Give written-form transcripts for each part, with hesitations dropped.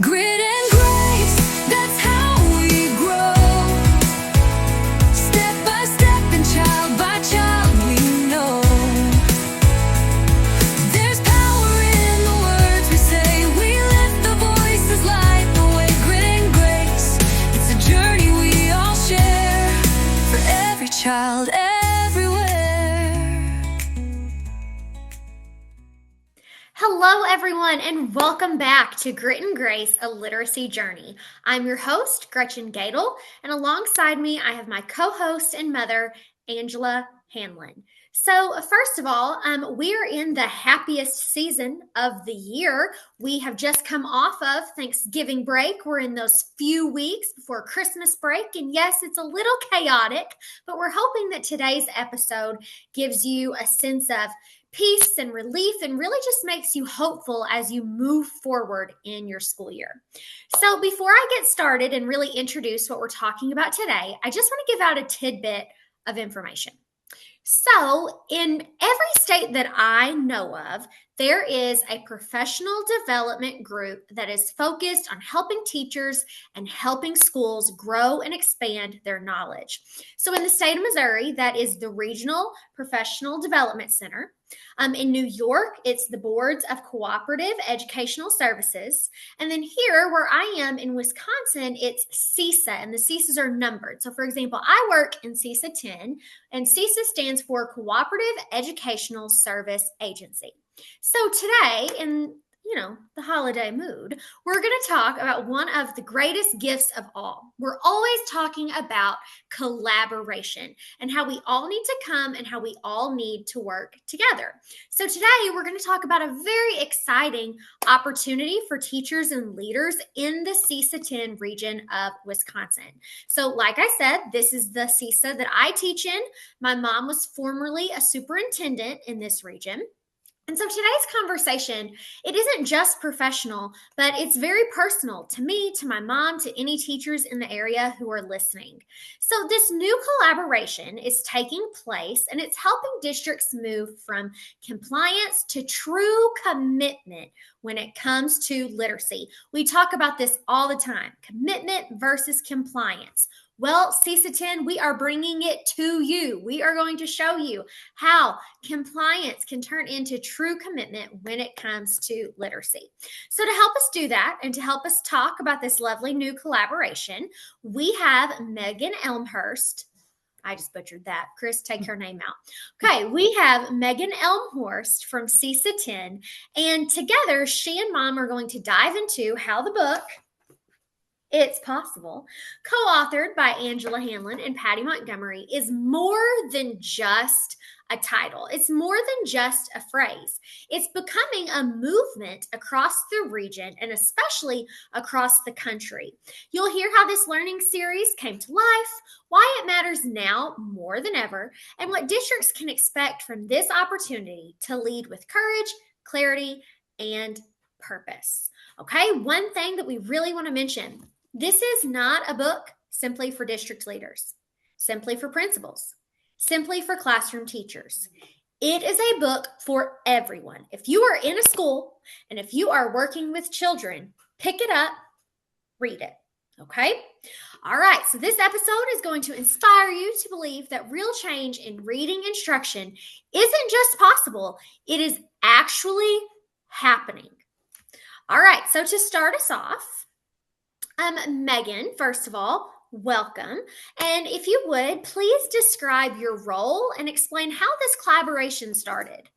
Grit and grace, that's how we grow. Step by step and child by child we know. There's power in the words we say. We lift the voices, light the way. Grit and grace, it's a journey we all share. For every child everywhere. Hello, everyone, and welcome back to Grit and Grace, a literacy journey. I'm your host, Gretchen Goettl, and alongside me, I have my co-host and mother, Angela Hanlin. So, first of all, we're in the happiest season of the year. We have just come off of Thanksgiving break. We're in those few weeks before Christmas break, and yes, it's a little chaotic, but we're hoping that today's episode gives you a sense of peace and relief and really just makes you hopeful as you move forward in your school year. So before I get started and really introduce what we're talking about today, I just want to give out a tidbit of information. So in every state that I know of, there is a professional development group that is focused on helping teachers and helping schools grow and expand their knowledge. So in the state of Missouri, that is the Regional Professional Development Center. In New York, it's the Boards of Cooperative Educational Services. And then here, where I am in Wisconsin, it's CESA, and the CESAs are numbered. So for example, I work in CESA 10, and CESA stands for Cooperative Educational Service Agency. So today, in the holiday mood, we're going to talk about one of the greatest gifts of all. We're always talking about collaboration and how we all need to come and how we all need to work together. So today we're going to talk about a very exciting opportunity for teachers and leaders in the CESA 10 region of Wisconsin. So like I said, this is the CESA that I teach in. My mom was formerly a superintendent in this region. And so today's conversation, it isn't just professional, but it's very personal to me, to my mom, to any teachers in the area who are listening. So this new collaboration is taking place, and it's helping districts move from compliance to true commitment when it comes to literacy. We talk about this all the time, commitment versus compliance. Well, CESA 10, we are bringing it to you. We are going to show you how compliance can turn into true commitment when it comes to literacy. So to help us do that and to help us talk about this lovely new collaboration, we have Megan Elmhorst. I just butchered that. Chris, take her name out. Okay, we have Megan Elmhorst from CESA 10, and together she and Mom are going to dive into how the book, It's Possible, co-authored by Angela Hanlin and Patty Montgomery, is more than just a title. It's more than just a phrase. It's becoming a movement across the region and especially across the country. You'll hear how this learning series came to life, why it matters now more than ever, and what districts can expect from this opportunity to lead with courage, clarity, and purpose. Okay, one thing that we really want to mention. This is not a book simply for district leaders, simply for principals, simply for classroom teachers. It is a book for everyone. If you are in a school and if you are working with children, pick it up, read it, okay? All right, so this episode is going to inspire you to believe that real change in reading instruction isn't just possible, it is actually happening. All right, so to start us off, Megan, first of all, welcome. And if you would, please describe your role and explain how this collaboration started.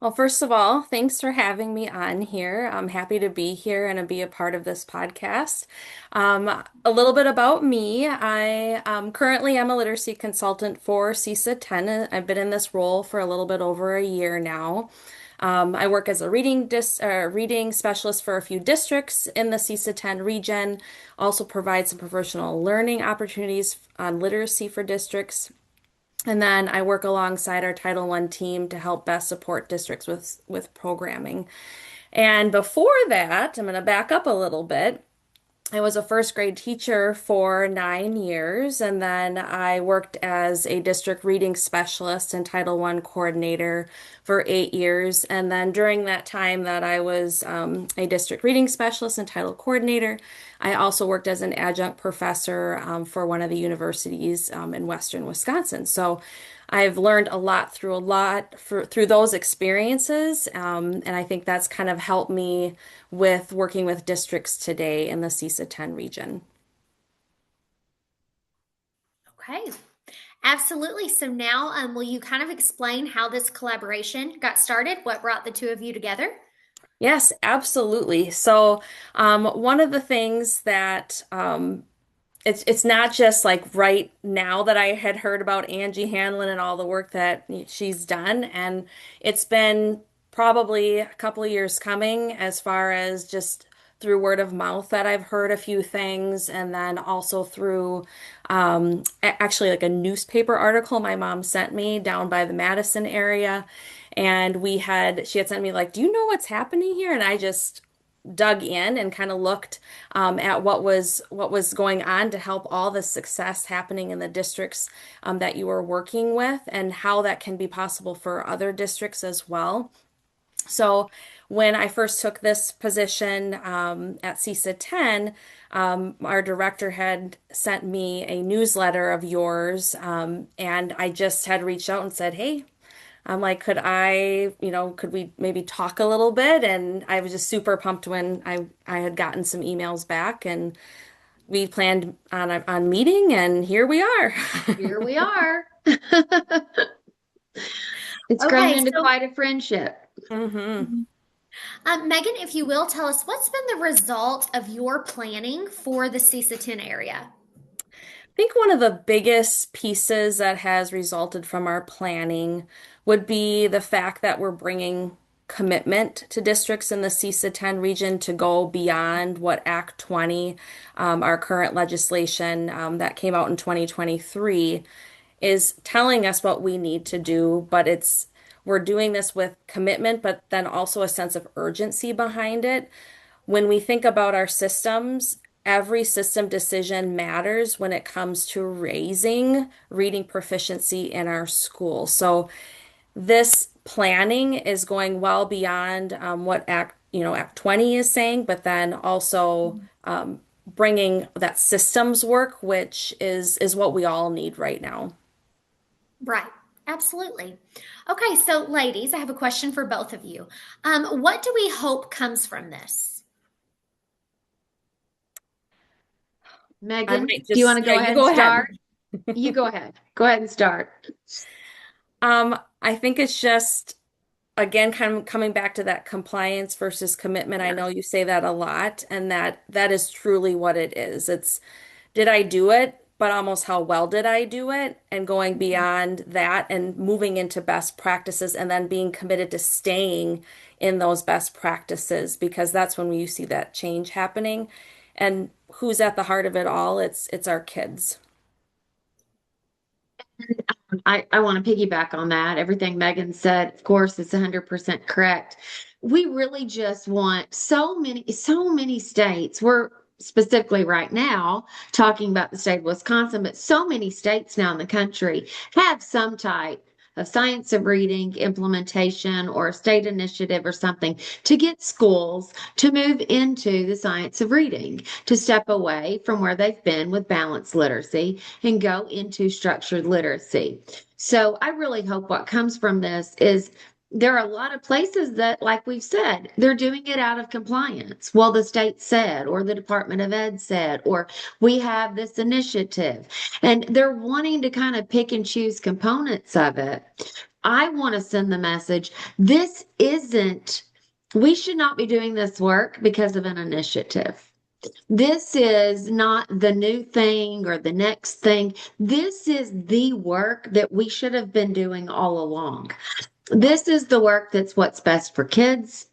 Well, first of all, thanks for having me on here. I'm happy to be here and to be a part of this podcast. A little bit about me. I currently am a literacy consultant for CESA 10. I've been in this role for a little bit over a year now. I work as a reading specialist for a few districts in the CESA 10 region, also provide some professional learning opportunities on literacy for districts. And then I work alongside our Title I team to help best support districts with programming. And before that, I'm going to back up a little bit. I was a first grade teacher for 9 years, and then I worked as a district reading specialist and Title I coordinator for 8 years. And then during that time that I was a district reading specialist and title coordinator, I also worked as an adjunct professor for one of the universities in Western Wisconsin. So I've learned through those experiences, and I think that's kind of helped me with working with districts today in the CESA 10 region. Okay. Absolutely. So now, will you kind of explain how this collaboration got started? What brought the two of you together? Yes, absolutely. So, one of the things that it's not just like right now that I had heard about Angie Hanlin and all the work that she's done, and it's been probably a couple of years coming as far as just through word of mouth that I've heard a few things, and then also through actually like a newspaper article my mom sent me down by the Madison area, and she had sent me like, "Do you know what's happening here?" And I just dug in and kind of looked at what was going on to help all the success happening in the districts that you were working with, and how that can be possible for other districts as well. So when I first took this position at CESA 10, our director had sent me a newsletter of yours, and I just had reached out and said, "Hey, I'm like, could we maybe talk a little bit?" And I was just super pumped when I had gotten some emails back, and we planned on meeting, and here we are. Here we are. It's grown Okay, into so quite a friendship. hmm Megan, if you will, tell us what's been the result of your planning for the CESA 10 area? I think one of the biggest pieces that has resulted from our planning would be the fact that we're bringing commitment to districts in the CESA 10 region to go beyond what Act 20, our current legislation that came out in 2023, is telling us what we need to do, but we're doing this with commitment, but then also a sense of urgency behind it. When we think about our systems, every system decision matters when it comes to raising reading proficiency in our school. So this planning is going well beyond what Act 20 is saying, but then also bringing that systems work, which is what we all need right now. Right. Absolutely. Okay, so ladies, I have a question for both of you. What do we hope comes from this? I Megan, might do you want just, to yeah, go you ahead and go ahead. start? You go ahead. Go ahead and start. I think it's just, again, kind of coming back to that compliance versus commitment. I Yeah. know you say that a lot, and that is truly what it is. It's, did I do it? But almost how well did I do it? And going beyond that and moving into best practices, and then being committed to staying in those best practices, because that's when you see that change happening. And who's at the heart of it all? It's our kids. I want to piggyback on that. Everything Megan said, of course, is 100% correct. We really just want so many states. We're specifically right now talking about the state of Wisconsin, but so many states now in the country have some type of science of reading implementation or a state initiative or something to get schools to move into the science of reading, to step away from where they've been with balanced literacy and go into structured literacy. So I really hope what comes from this is there are a lot of places that, like we've said, they're doing it out of compliance. Well, the state said, or the Department of Ed said, or we have this initiative, and they're wanting to kind of pick and choose components of it. I want to send the message we should not be doing this work because of an initiative. This is not the new thing or the next thing. This is the work that we should have been doing all along. This is the work that's what's best for kids.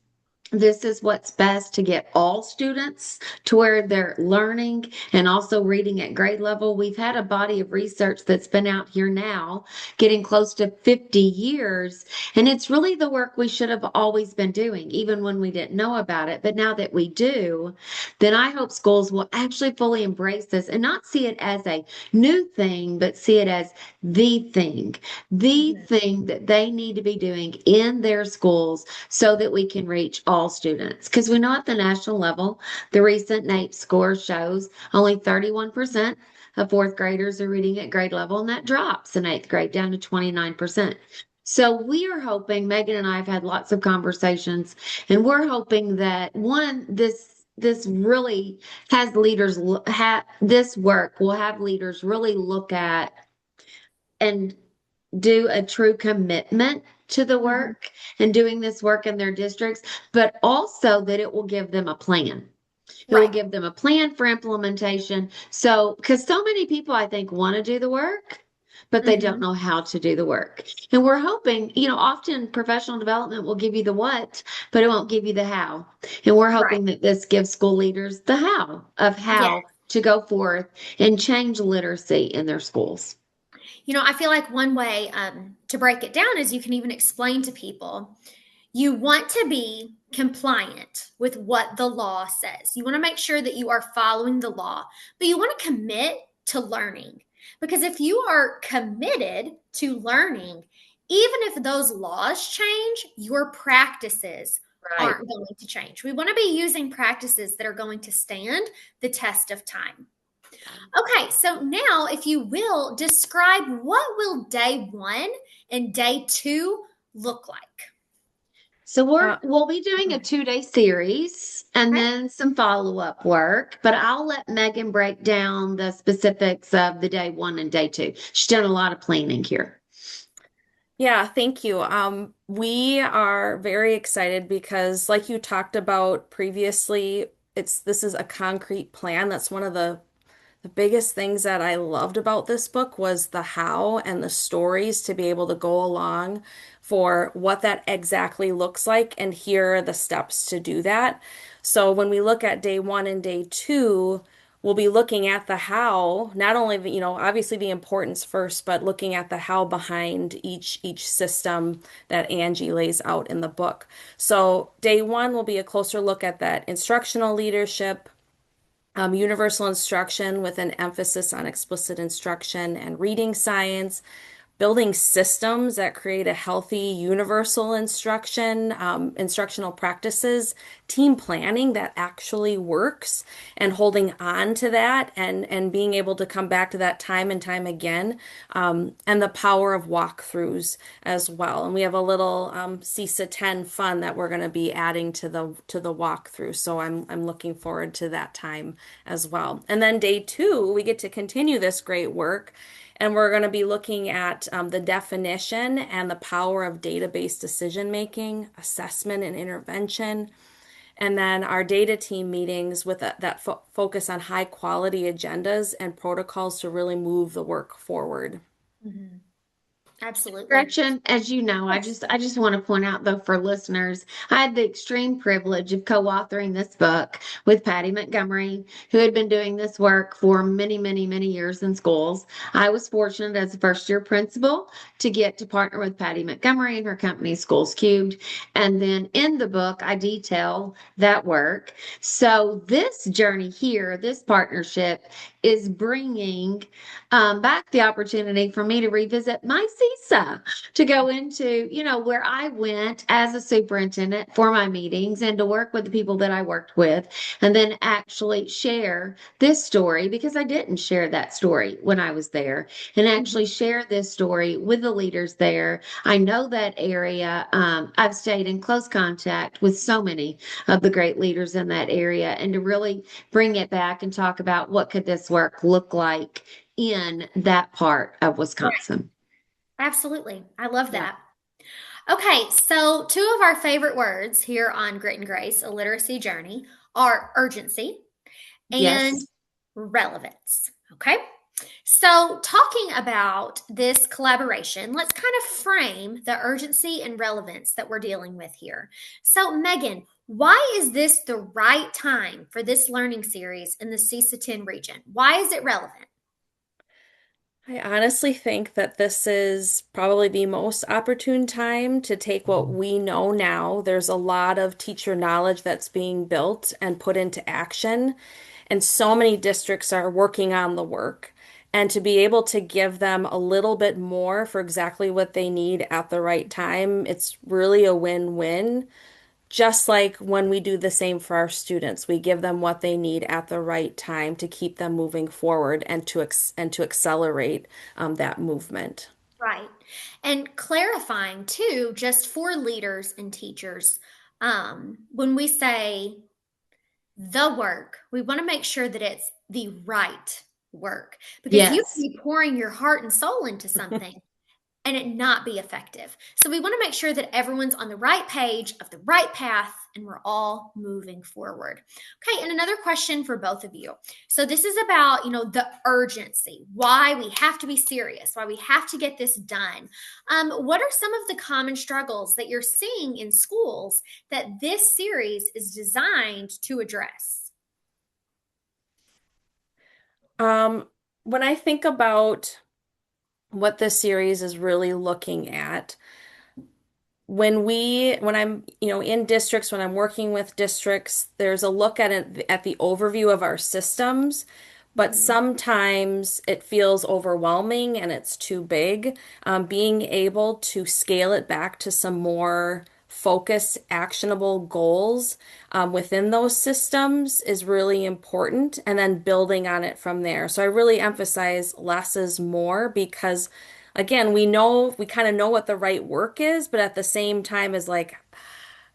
This is what's best to get all students to where they're learning and also reading at grade level. We've had a body of research that's been out here now getting close to 50 years. And it's really the work we should have always been doing, even when we didn't know about it. But now that we do, then I hope schools will actually fully embrace this and not see it as a new thing, but see it as the thing that they need to be doing in their schools so that we can reach all students. Because we know at the national level, the recent NAEP score shows only 31% of fourth graders are reading at grade level, and that drops in eighth grade down to 29%. So we are hoping, Megan and I have had lots of conversations, and we're hoping that this really has leaders this work will have leaders really look at and do a true commitment to the work and doing this work in their districts, but also that it will give them a plan. It will Right. give them a plan for implementation. So, because so many people, I think, want to do the work, but they don't know how to do the work. And we're hoping, often professional development will give you the what, but it won't give you the how. And we're Right. hoping that this gives school leaders the how of Yes. how to go forth and change literacy in their schools. I feel like one way to break it down is you can even explain to people you want to be compliant with what the law says. You want to make sure that you are following the law, but you want to commit to learning. Because if you are committed to learning, even if those laws change, your practices Right. aren't going to change. We want to be using practices that are going to stand the test of time. Okay, so now if you will describe what will day 1 and day 2 look like? So Uh, we'll be doing a 2-day series and Okay. then some follow-up work, but I'll let Megan break down the specifics of the day 1 and day 2. She's done a lot of planning here. Yeah, thank you. We are very excited because, like you talked about previously, this is a concrete plan. That's one of the biggest things that I loved about this book was the how and the stories to be able to go along for what that exactly looks like, and here are the steps to do that. So when we look at day 1 and day 2, we'll be looking at the how, not only obviously the importance first, but looking at the how behind each system that Angie lays out in the book. So day 1 will be a closer look at that instructional leadership, universal instruction with an emphasis on explicit instruction and reading science, building systems that create a healthy universal instruction, instructional practices, team planning that actually works, and holding on to that and being able to come back to that time and time again, and the power of walkthroughs as well. And we have a little CESA 10 fun that we're going to be adding to the walkthrough. So I'm looking forward to that time as well. And then day 2, we get to continue this great work. And we're going to be looking at the definition and the power of database decision making, assessment, and intervention. And then our data team meetings with that focus on high quality agendas and protocols to really move the work forward. Absolutely. Gretchen, as you know, I just want to point out though for listeners, I had the extreme privilege of co-authoring this book with Patty Montgomery, who had been doing this work for many, many, many years in schools. I was fortunate as a first year principal to get to partner with Patty Montgomery and her company Schools Cubed. And then in the book, I detail that work. So this journey here, this partnership is bringing back the opportunity for me to revisit my CESA, to go into, where I went as a superintendent for my meetings and to work with the people that I worked with, and then actually share this story because I didn't share that story when I was there, and actually share this story with the leaders there. I know that area. I've stayed in close contact with so many of the great leaders in that area, and to really bring it back and talk about what could this work look like in that part of Wisconsin. Absolutely. I love Yeah. that. Okay, so 2 of our favorite words here on Grit and Grace, a literacy journey, are urgency and Yes. relevance. Okay, so talking about this collaboration, let's kind of frame the urgency and relevance that we're dealing with here. So, Megan, Why is this the right time for this learning series in the CESA 10 region? Why is it relevant? I honestly think that this is probably the most opportune time to take what we know now. There's a lot of teacher knowledge that's being built and put into action, and so many districts are working on the work. And to be able to give them a little bit more for exactly what they need at the right time, it's really a win-win. Just like when we do the same for our students, we give them what they need at the right time to keep them moving forward and to accelerate that movement. Right. And clarifying too, just for leaders and teachers, when we say the work, we want to make sure that it's the right work because you can Yes. be pouring your heart and soul into something and it not be effective. So we want to make sure that everyone's on the right page of the right path and we're all moving forward. Okay, and another question for both of you. So this is about, the urgency, why we have to be serious, why we have to get this done. What are some of the common struggles that you're seeing in schools that this series is designed to address? Um, when I think about what this series is really looking at, when I'm, in districts, when I'm working with districts, there's a look at the overview of our systems, but Mhm. sometimes it feels overwhelming and it's too big. Being able to scale it back to some more focused, actionable goals within those systems is really important, and then building on it from there. So I really emphasize less is more because again, we kind of know what the right work is, but at the same time is like,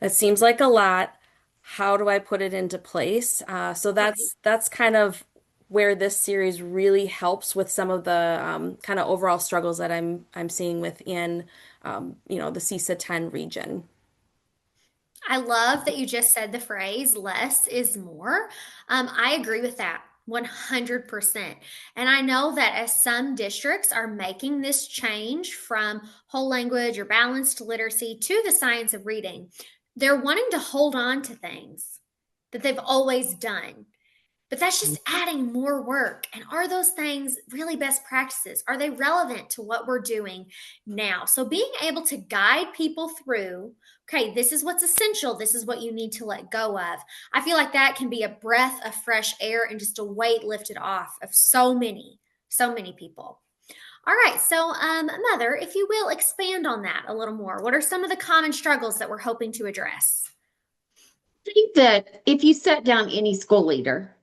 it seems like a lot. How do I put it into place? So Right. that's kind of where this series really helps with some of the kind of overall struggles that I'm seeing within the CISA 10 region. I love that you just said the phrase less is more. I agree with that 100%. And I know that as some districts are making this change from whole language or balanced literacy to the science of reading, they're wanting to hold on to things that they've always done. But that's just adding more work. And are those things really best practices? Are they relevant to what we're doing now? So being able to guide people through, okay, this is what's essential. This is what you need to let go of. I feel like that can be a breath of fresh air and just a weight lifted off of so many people. All right. So, Mother, if you will expand on that a little more, what are some of the common struggles that we're hoping to address? I think that if you sat down any school leader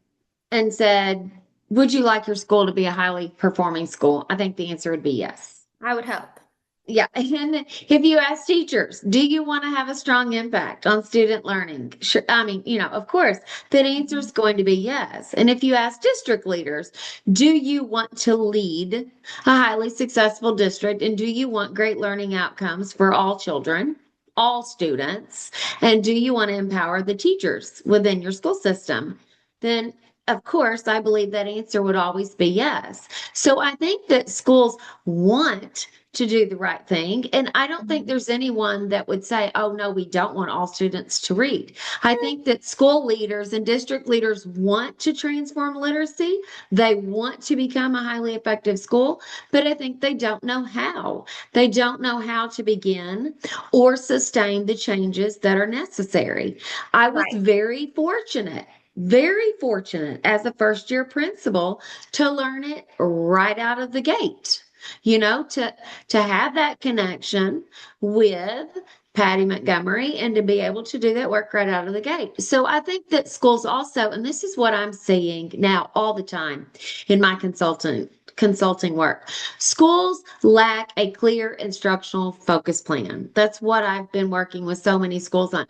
and said, would you like your school to be a highly performing school? I think the answer would be yes. I would hope. Yeah. And if you ask teachers, do you want to have a strong impact on student learning? Sure. I mean, of course, that answer is going to be yes. And if you ask district leaders, do you want to lead a highly successful district? And do you want great learning outcomes for all children, all students? And do you want to empower the teachers within your school system? Then of course, I believe that answer would always be yes. So I think that schools want to do the right thing. And I don't think Mhm. there's anyone that would say, oh, no, we don't want all students to read. I think that school leaders and district leaders want to transform literacy. They want to become a highly effective school, but I think they don't know how. They don't know how to begin or sustain the changes that are necessary. I was Right. very fortunate as a first year principal to learn it right out of the gate. To have that connection with Patty Montgomery and to be able to do that work right out of the gate. So I think that schools also, and this is what I'm seeing now all the time in my consulting work. Schools lack a clear instructional focus plan. That's what I've been working with so many schools on.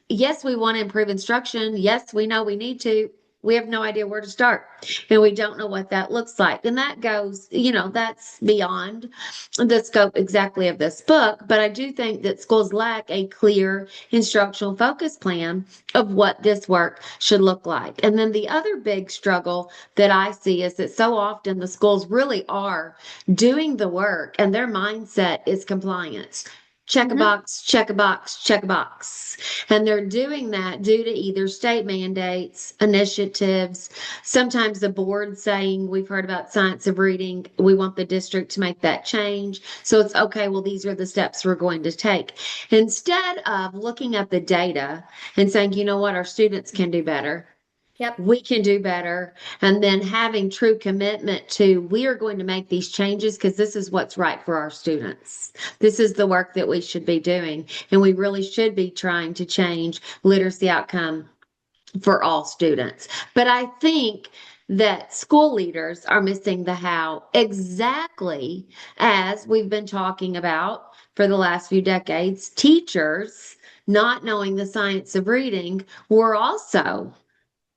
Yes, we want to improve instruction. Yes, we know we need to. We have no idea where to start, and we don't know what that looks like. And that goes, that's beyond the scope exactly of this book. But I do think that schools lack a clear instructional focus plan of what this work should look like. And then the other big struggle that I see is that so often the schools really are doing the work and their mindset is compliance. check a Mhm. box, check a box, check a box. And they're doing that due to either state mandates, initiatives, sometimes the board saying, we've heard about science of reading, we want the district to make that change. So it's okay, well, these are the steps we're going to take. Instead of looking at the data and saying, you know what, our students can do better. Yep. We can do better. And then having true commitment to, we are going to make these changes because this is what's right for our students. This is the work that we should be doing. And we really should be trying to change literacy outcome for all students. But I think that school leaders are missing the how, exactly as we've been talking about for the last few decades. Teachers, not knowing the science of reading, were also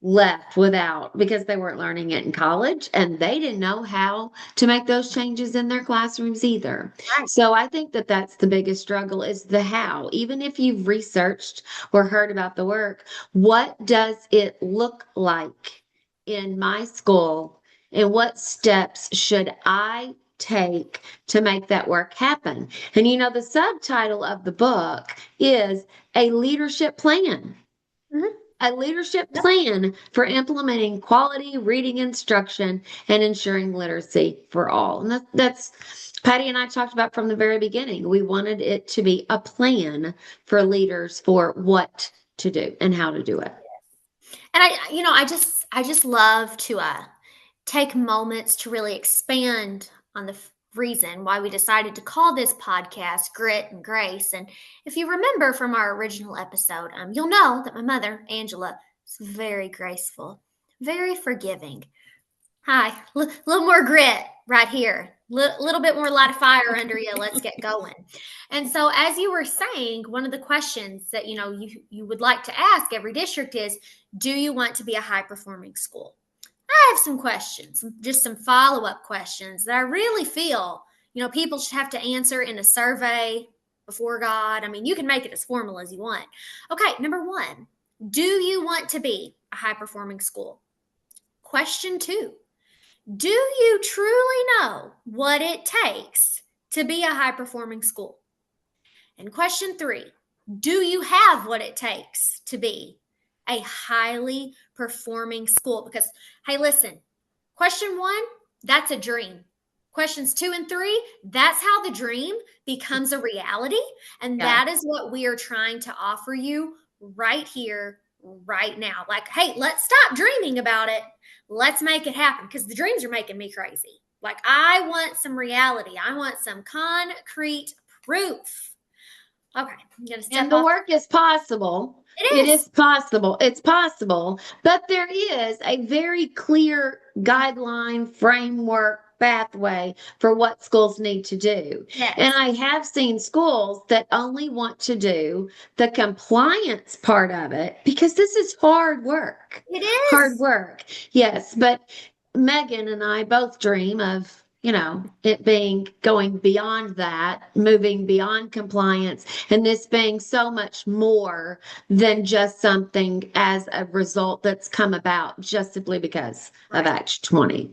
left without because they weren't learning it in college and they didn't know how to make those changes in their classrooms either. Right. So I think that that's the biggest struggle is the how. Even if you've researched or heard about the work, what does it look like in my school and what steps should I take to make that work happen? And you know, the subtitle of the book is A Leadership Plan. Mhm. A leadership plan for implementing quality reading instruction and ensuring literacy for all. And that's Patty and I talked about from the very beginning. We wanted it to be a plan for leaders for what to do and how to do it. And I just love to take moments to really expand on the reason why we decided to call this podcast Grit and Grace. And if you remember from our original episode, you'll know that my mother, Angela, is very graceful, very forgiving. Hi, little more grit right here. Little bit more light of fire under you. Let's get going. And so, as you were saying, one of the questions that you would like to ask every district is, do you want to be a high performing school? I have some questions, just some follow up questions that I really feel people should have to answer in a survey before God. I mean, you can make it as formal as you want. Okay, number one, do you want to be a high performing school? Question two, do you truly know what it takes to be a high performing school? And question three, do you have what it takes to be a highly performing school? Because, hey, listen, question one, that's a dream. Questions 2 and 3, that's how the dream becomes a reality. And Yeah. that is what we are trying to offer you right here, right now. Like, hey, let's stop dreaming about it. Let's make it happen because the dreams are making me crazy. Like, I want some reality. I want some concrete proof. Okay, I'm going to step And the off. work is possible. It is. possible. It's possible. But there is a very clear guideline, framework, pathway for what schools need to do. Yes. And I have seen schools that only want to do the compliance part of it because this is hard work. It is. Hard work. Yes. But Megan and I both dream of it being going beyond that, moving beyond compliance, and this being so much more than just something as a result that's come about just simply because of Act 20.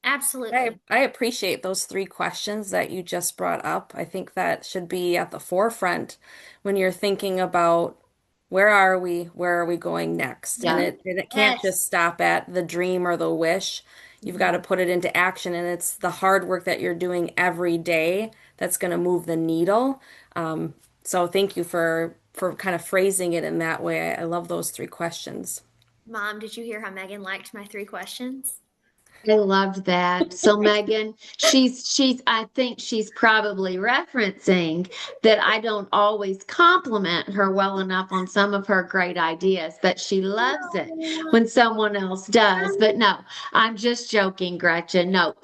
Absolutely. I appreciate those three questions that you just brought up. I think that should be at the forefront when you're thinking about where are we going next? Yeah. And it can't Yes. just stop at the dream or the wish. You've got to put it into action, and it's the hard work that you're doing every day that's going to move the needle. So thank you for kind of phrasing it in that way. I love those three questions. Mom, did you hear how Megan liked my 3 questions? I loved that. So Megan, I think she's probably referencing that I don't always compliment her well enough on some of her great ideas, but she loves it when someone else does. But no, I'm just joking, Gretchen. No,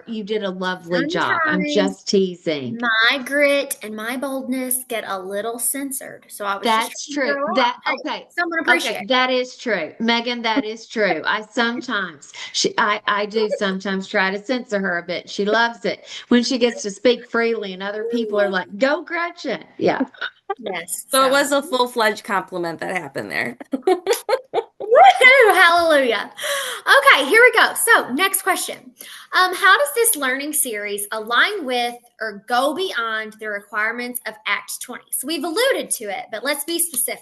you did a lovely job. I'm Sometimes just teasing. my grit and my boldness get a little censored. So I was That's just trying to true. throw up. Hey, Okay. someone appreciate Okay, it. that is true. Megan, that is true. I do sometimes try to censor her a bit. She loves it when she gets to speak freely and other people are like, go Gretchen. Yeah. Yes. So it was a full-fledged compliment that happened there. Woohoo! Hallelujah. Okay, here we go. So, next question. How does this learning series align with or go beyond the requirements of Act 20? So, we've alluded to it, but let's be specific.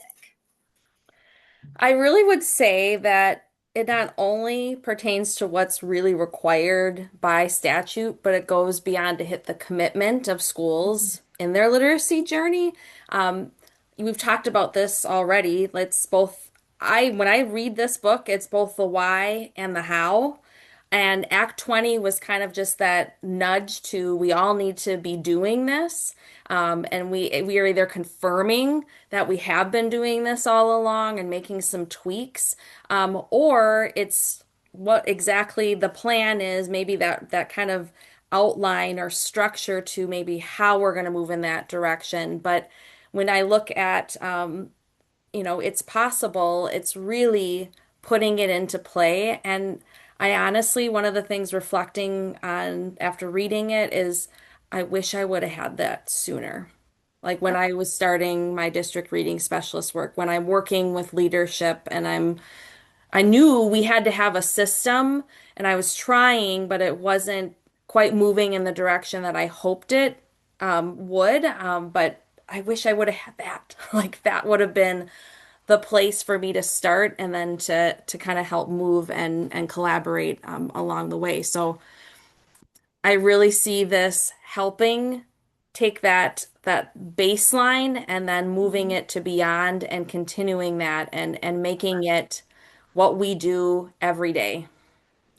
I really would say that it not only pertains to what's really required by statute, but it goes beyond to hit the commitment of schools in their literacy journey. We've talked about this already. Let's both, when I read this book, it's both the why and the how. And Act 20 was kind of just that nudge to we all need to be doing this. And we are either confirming that we have been doing this all along and making some tweaks, or it's what exactly the plan is, maybe that kind of outline or structure to maybe how we're going to move in that direction. But when I look at it's possible, it's really putting it into play. And I honestly, one of the things reflecting on after reading it is I wish I would have had that sooner. Like when I was starting my district reading specialist work, when I'm working with leadership and I knew we had to have a system and I was trying, but it wasn't quite moving in the direction that I hoped it would. But I wish I would have had that. Like that would have been the place for me to start and then to kind of help move and collaborate along the way. So I really see this helping take that baseline and then moving it to beyond and continuing that and making it what we do every day.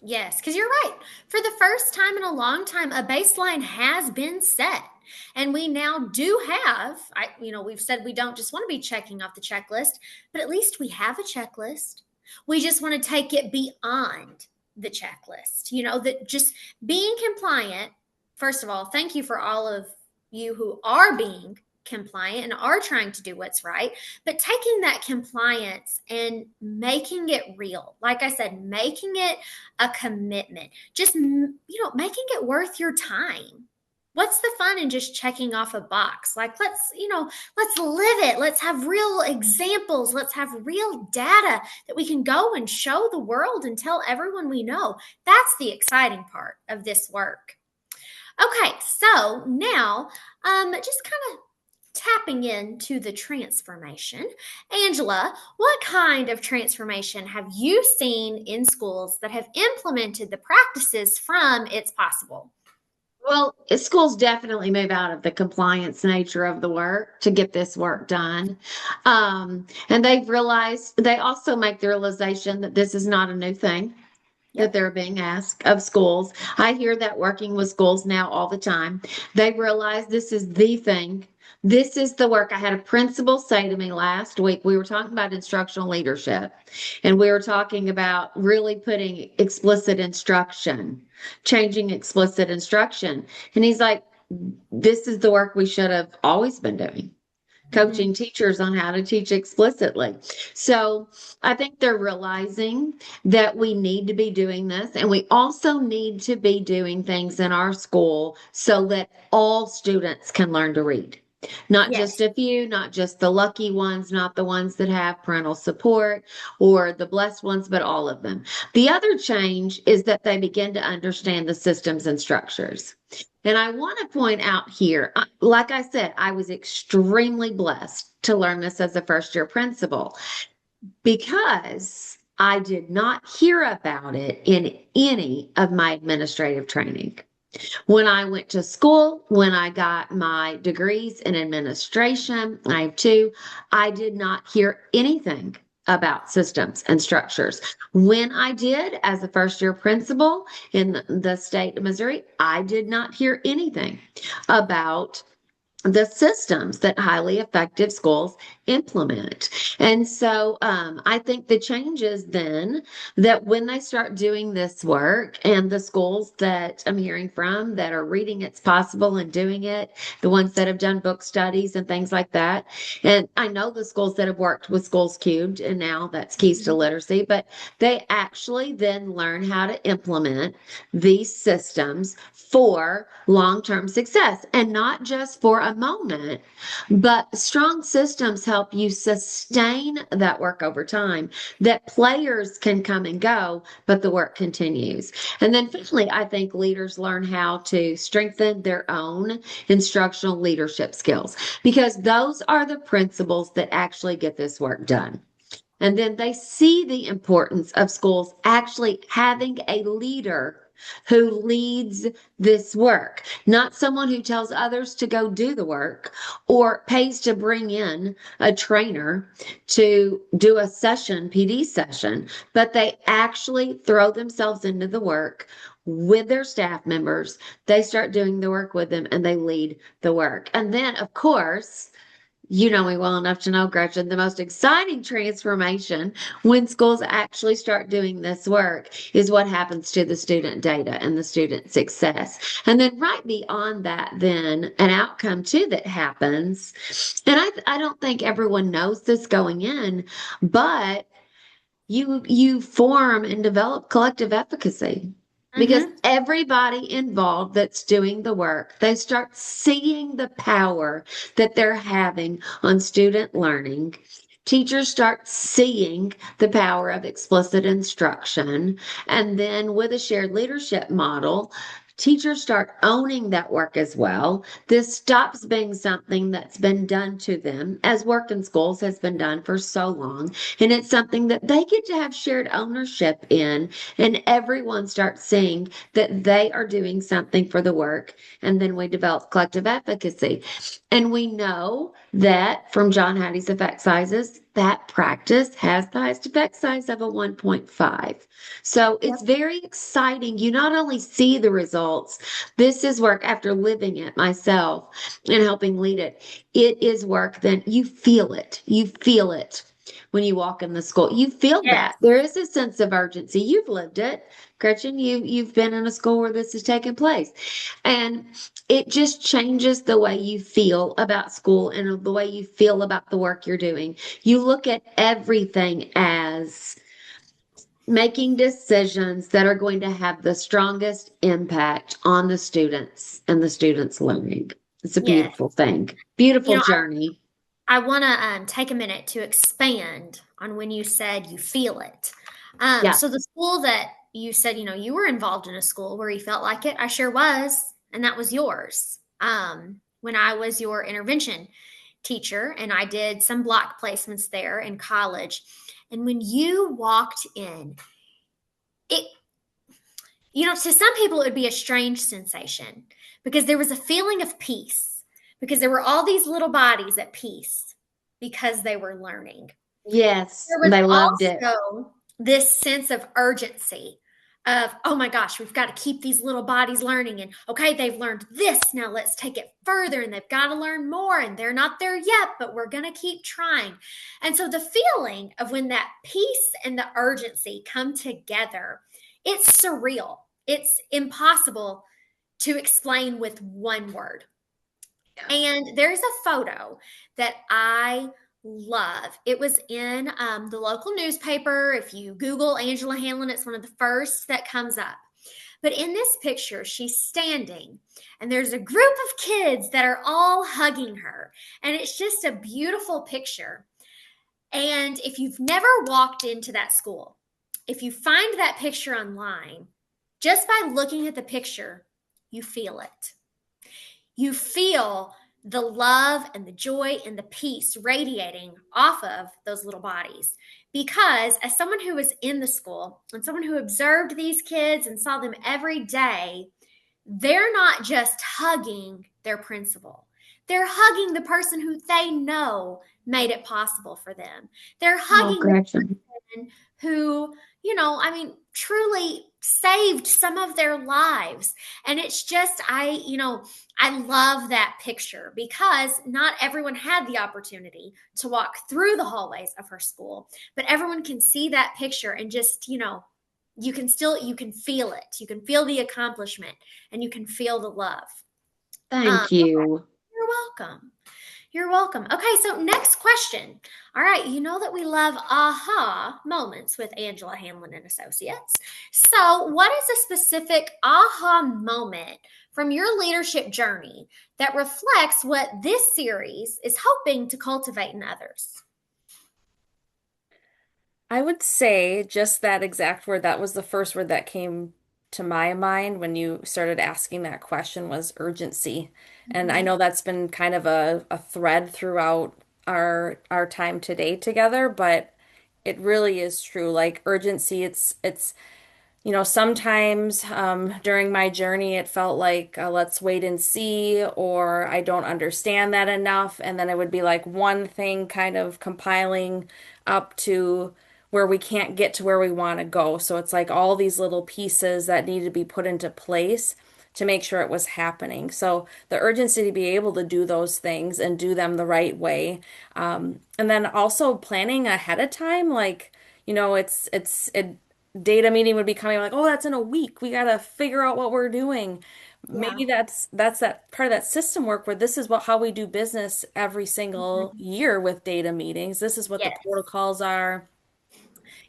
Yes, because you're right. For the first time in a long time, a baseline has been set. And we now do have, we've said we don't just want to be checking off the checklist, but at least we have a checklist. We just want to take it beyond the checklist, that just being compliant. First of all, thank you for all of you who are being compliant and are trying to do what's right, but taking that compliance and making it real. Like I said, making it a commitment, just, making it worth your time. What's the fun in just checking off a box? Like, let's live it. Let's have real examples. Let's have real data that we can go and show the world and tell everyone we know. That's the exciting part of this work. Okay, so now, just kind of tapping into the transformation. Angela, what kind of transformation have you seen in schools that have implemented the practices from It's Possible? Well, schools definitely move out of the compliance nature of the work to get this work done. And they also make the realization that this is not a new thing that they're being asked of schools. I hear that working with schools now all the time. They realize this is the thing. This is the work. I had a principal say to me last week, we were talking about instructional leadership, and we were talking about really putting explicit instruction, changing explicit instruction. And he's like, this is the work we should have always been doing, coaching teachers on how to teach explicitly. So I think they're realizing that we need to be doing this, and we also need to be doing things in our school so that all students can learn to read. Not just a few, not just the lucky ones, not the ones that have parental support or the blessed ones, but all of them. The other change is that they begin to understand the systems and structures. And I want to point out here, like I said, I was extremely blessed to learn this as a first-year principal because I did not hear about it in any of my administrative training. When I went to school, when I got my degrees in administration, I have two, I did not hear anything about systems and structures. When I did as a first-year principal in the state of Missouri, I did not hear anything about the systems that highly effective schools implement. And so I think the change is then that when they start doing this work, and the schools that I'm hearing from that are reading It's Possible and doing it, the ones that have done book studies and things like that, and I know the schools that have worked with Schools Cubed, and now that's Keys to Literacy, but they actually then learn how to implement these systems for long-term success, and not just for a moment, but strong systems help you sustain that work over time, that players can come and go, but the work continues. And then finally, I think leaders learn how to strengthen their own instructional leadership skills, because those are the principles that actually get this work done. And then they see the importance of schools actually having a leader who leads this work, not someone who tells others to go do the work or pays to bring in a trainer to do a session, PD session, but they actually throw themselves into the work with their staff members. They start doing the work with them and they lead the work. And then, of course, you know me well enough to know, Gretchen, the most exciting transformation when schools actually start doing this work is what happens to the student data and the student success. And then right beyond that, then an outcome too that happens. And I don't think everyone knows this going in, but you form and develop collective efficacy. Because everybody involved that's doing the work, they start seeing the power that they're having on student learning. Teachers start seeing the power of explicit instruction. And then with a shared leadership model, teachers start owning that work as well. This stops being something that's been done to them, as work in schools has been done for so long. And it's something that they get to have shared ownership in. And everyone starts seeing that they are doing something for the work. And then we develop collective efficacy. And we know that from John Hattie's effect sizes, that practice has the highest effect size of a 1.5. So it's very exciting. You not only see the results, this is work after living it myself and helping lead it. It is work, then you feel it. You feel it when you walk in the school. You feel that. There is a sense of urgency. You've lived it. Gretchen, you've been in a school where this has taken place. And it just changes the way you feel about school and the way you feel about the work you're doing. You look at everything as making decisions that are going to have the strongest impact on the students and the students' learning. It's a beautiful thing. Beautiful journey. I want to take a minute to expand on when you said you feel it. So the school that you said, you were involved in a school where you felt like it. I sure was. And that was yours. When I was your intervention teacher and I did some block placements there in college. And when you walked in, to some people, it would be a strange sensation because there was a feeling of peace, because there were all these little bodies at peace because they were learning. Yes, they loved it. This sense of urgency of, oh my gosh, we've got to keep these little bodies learning. And okay, they've learned this. Now let's take it further and they've got to learn more and they're not there yet, but we're going to keep trying. And so the feeling of when that peace and the urgency come together, it's surreal. It's impossible to explain with one word. And there's a photo that I love. It was in the local newspaper. If you Google Angela Hanlin, it's one of the first that comes up. But in this picture, she's standing and there's a group of kids that are all hugging her. And it's just a beautiful picture. And if you've never walked into that school, if you find that picture online, just by looking at the picture, you feel it. You feel the love and the joy and the peace radiating off of those little bodies. Because as someone who was in the school and someone who observed these kids and saw them every day, they're not just hugging their principal. They're hugging the person who they know made it possible for them. They're hugging the person who, truly saved some of their lives. And it's just, I love that picture because not everyone had the opportunity to walk through the hallways of her school, but everyone can see that picture and just, you can feel it. You can feel the accomplishment and you can feel the love. Thank you. You're welcome. You're welcome. Okay, so next question. All right, you know that we love aha moments with Angela Hanlin and Associates. So, what is a specific aha moment from your leadership journey that reflects what this series is hoping to cultivate in others? I would say just that exact word. That was the first word that came to my mind when you started asking that question was urgency. And I Mhm. know that's been kind of a thread throughout our time today together, but it really is true. Like urgency, it's sometimes during my journey, it felt like let's wait and see, or I don't understand that enough. And then it would be like one thing kind of compiling up to where we can't get to where we want to go. So it's like all these little pieces that need to be put into place to make sure it was happening. So the urgency to be able to do those things and do them the right way. And then also planning ahead of time, like, it data meeting would be coming like, oh, that's in a week. We got to figure out what we're doing. Yeah. Maybe that's that part of that system work where this is how we do business every single Mhm. year with data meetings. This is what the Yes. protocols are.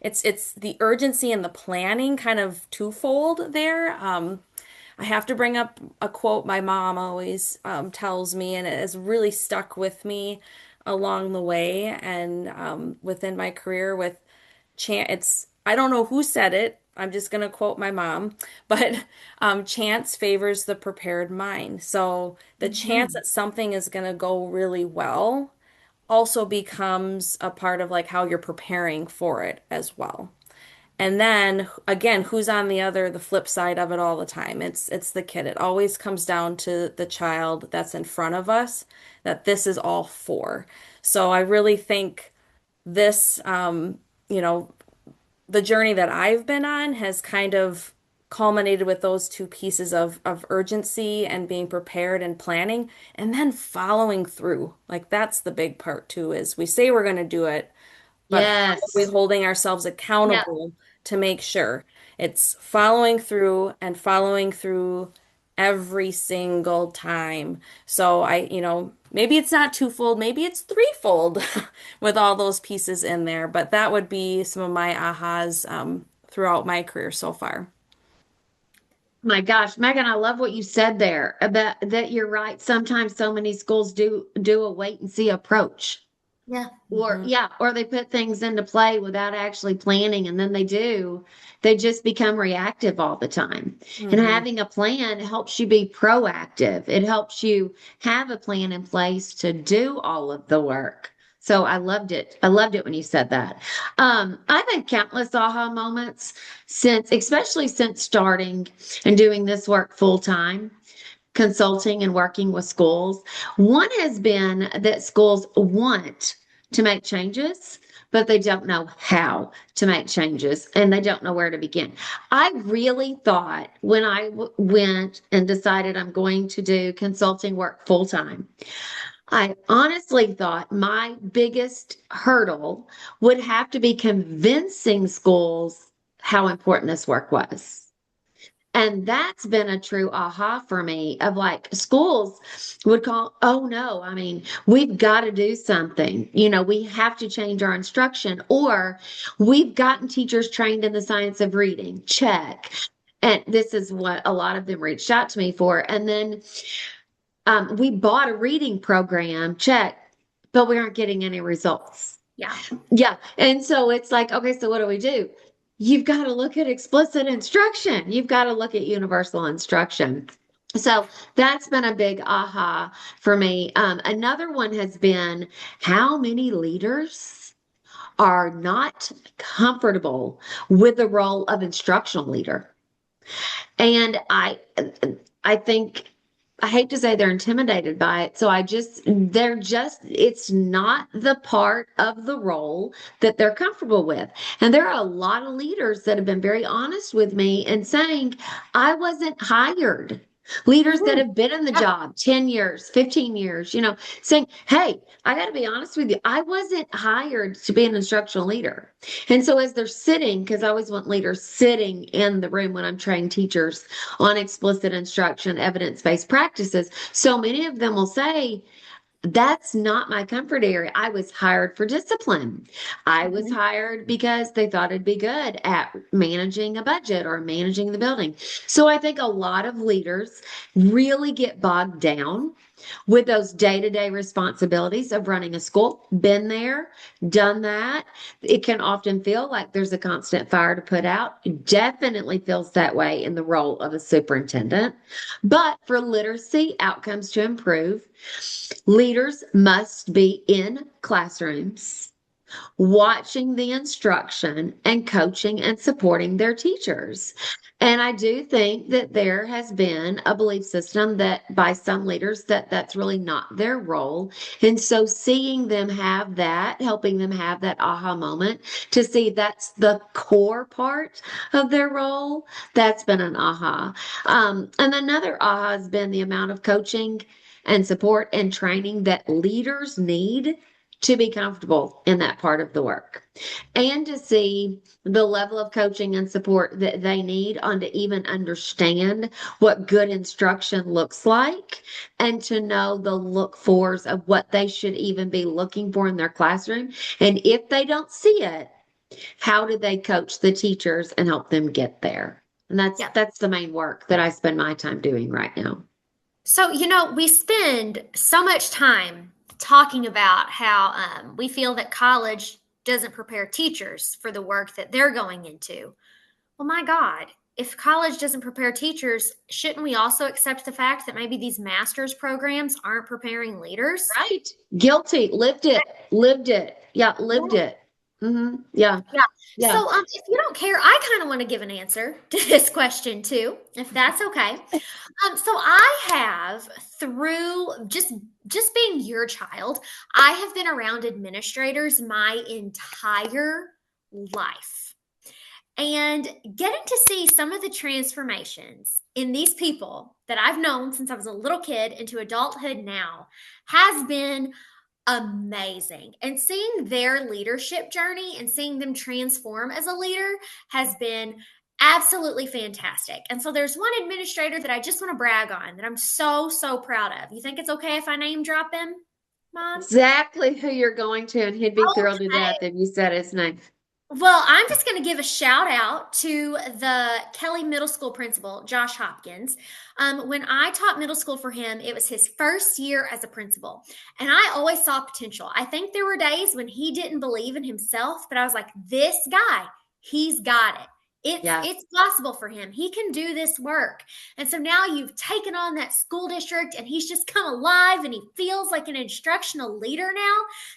It's the urgency and the planning kind of twofold there. I have to bring up a quote my mom always tells me, and it has really stuck with me along the way and within my career with chance. I don't know who said it. I'm just going to quote my mom, but chance favors the prepared mind. So the chance Mhm. that something is going to go really well also becomes a part of like how you're preparing for it as well. And then again, who's on the flip side of it all the time? It's the kid. It always comes down to the child that's in front of us that this is all for. So I really think this, you know, the journey that I've been on has kind of culminated with those two pieces of urgency and being prepared and planning and then following through. Like that's the big part too, is we say we're going to do it, but how are we Yes. holding ourselves Yep. accountable to make sure it's following through every single time. So maybe it's not twofold, maybe it's threefold with all those pieces in there, but that would be some of my ahas throughout my career so far. My gosh, Megan, I love what you said there about that. You're right. Sometimes so many schools do a wait and see approach. Yeah. Or Mhm. yeah, or they put things into play without actually planning, and then they just become reactive all the time. And Mhm. having a plan helps you be proactive. It helps you have a plan in place to do all of the work. So I loved it. I loved it when you said that. I've had countless aha moments especially since starting and doing this work full time, consulting and working with schools. One has been that schools want to make changes, but they don't know how to make changes and they don't know where to begin. I really thought when I went and decided I'm going to do consulting work full time, I honestly thought my biggest hurdle would have to be convincing schools how important this work was. And that's been a true aha for me of like schools would call, oh no, I mean, we've got to do something. We have to change our instruction, or we've gotten teachers trained in the science of reading. Check. And this is what a lot of them reached out to me for. And then we bought a reading program, check, but we aren't getting any results. Yeah. Yeah. And so it's like, okay, so what do we do? You've got to look at explicit instruction. You've got to look at universal instruction. So that's been a big aha for me. Another one has been how many leaders are not comfortable with the role of instructional leader. And I think I hate to say they're intimidated by it. So it's not the part of the role that they're comfortable with. And there are a lot of leaders that have been very honest with me and saying, I wasn't hired. Leaders that Mhm. have been in the Yeah. job 10 years, 15 years, saying, hey, I got to be honest with you. I wasn't hired to be an instructional leader. And so as they're sitting, because I always want leaders sitting in the room when I'm training teachers on explicit instruction, evidence-based practices, so many of them will say, that's not my comfort area. I was hired for discipline. I was Mhm. hired because they thought I'd be good at managing a budget or managing the building. So I think a lot of leaders really get bogged down with those day-to-day responsibilities of running a school. Been there, done that. It can often feel like there's a constant fire to put out. It definitely feels that way in the role of a superintendent. But for literacy outcomes to improve, leaders must be in classrooms watching the instruction and coaching and supporting their teachers. And I do think that there has been a belief system that by some leaders that that's really not their role. And so seeing them have that, helping them have that aha moment to see that's the core part of their role, that's been an aha. And another aha has been the amount of coaching and support and training that leaders need to be comfortable in that part of the work and to see the level of coaching and support that they need on to even understand what good instruction looks like and to know the look fors of what they should even be looking for in their classroom. And if they don't see it, how do they coach the teachers and help them get there? And that's Yeah. that's the main work that I spend my time doing right now. So, we spend so much time talking about how we feel that college doesn't prepare teachers for the work that they're going into. Well, my God, if college doesn't prepare teachers, shouldn't we also accept the fact that maybe these master's programs aren't preparing leaders? Right. Guilty. Lived it. Yeah, lived it. Yeah. Yeah. Yeah. So, if you don't care, I kind of want to give an answer to this question too, if that's okay. So I have through just being your child, I have been around administrators my entire life. And getting to see some of the transformations in these people that I've known since I was a little kid into adulthood now has been amazing. And seeing their leadership journey and seeing them transform as a leader has been absolutely fantastic. And so there's one administrator that I just want to brag on that I'm so, so proud of. You think it's okay if I name drop him, Mom? Exactly who you're going to, and he'd be thrilled to Okay. death if you said his name. Well, I'm just going to give a shout out to the Kelly Middle School principal, Josh Hopkins. When I taught middle school for him, it was his first year as a principal, and I always saw potential. I think there were days when he didn't believe in himself, but I was like, this guy, he's got it. Yeah. It's possible for him. He can do this work. And so now you've taken on that school district and he's just come alive and he feels like an instructional leader now.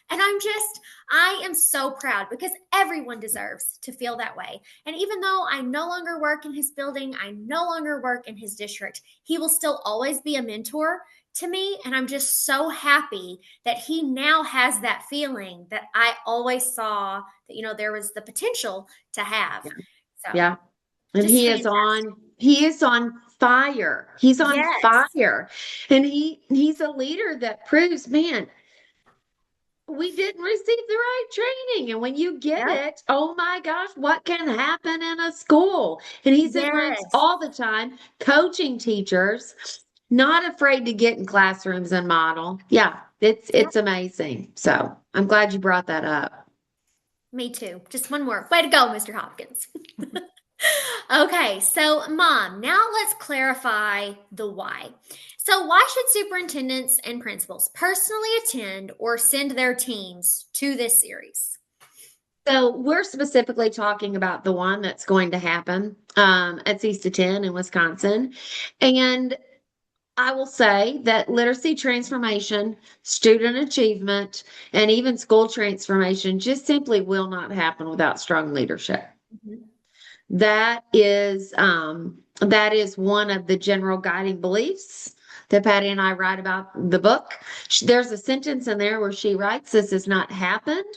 And I am so proud because everyone deserves to feel that way. And even though I no longer work in his building, I no longer work in his district, he will still always be a mentor to me. And I'm just so happy that he now has that feeling that I always saw that, there was the potential to have. Yeah. So Yeah. And just he is on fire. He's on yes, fire. And he's a leader that proves, man, we didn't receive the right training. And when you get yep, it, oh my gosh, what can happen in a school? And he's in rooms yes. all the time, coaching teachers, not afraid to get in classrooms and model. Yeah, it's amazing. So I'm glad you brought that up. Me too. Just one more. Way to go, Mr. Hopkins. Okay, so Mom, now let's clarify the why. So, why should superintendents and principals personally attend or send their teams to this series? So we're specifically talking about the one that's going to happen at CESA 10 in Wisconsin. And I will say that literacy transformation, student achievement, and even school transformation just simply will not happen without strong leadership. Mhm. That is one of the general guiding beliefs that Patty and I write about the book. There's a sentence in there where she writes, "This has not happened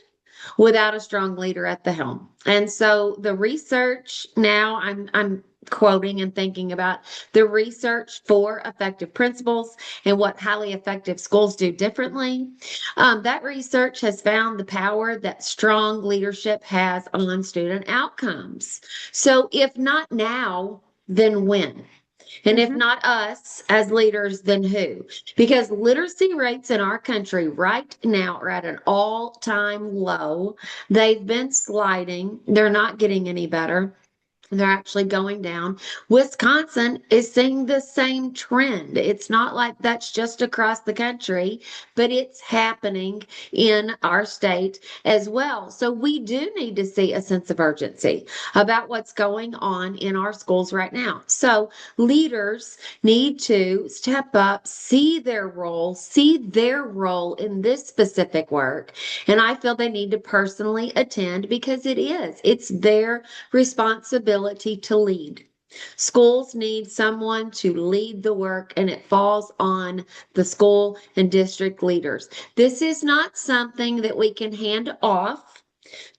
without a strong leader at the helm." And so the research now I'm quoting and thinking about the research for effective principals and what highly effective schools do differently. That research has found the power that strong leadership has on student outcomes. So if not now, then when? And if Mhm. not us as leaders, then who? Because literacy rates in our country right now are at an all-time low. They've been sliding. They're not getting any better. They're actually going down. Wisconsin is seeing the same trend. It's not like that's just across the country, but it's happening in our state as well. So we do need to see a sense of urgency about what's going on in our schools right now. So leaders need to step up, see their role in this specific work. And I feel they need to personally attend because it's their responsibility to lead. Schools need someone to lead the work, and it falls on the school and district leaders. This is not something that we can hand off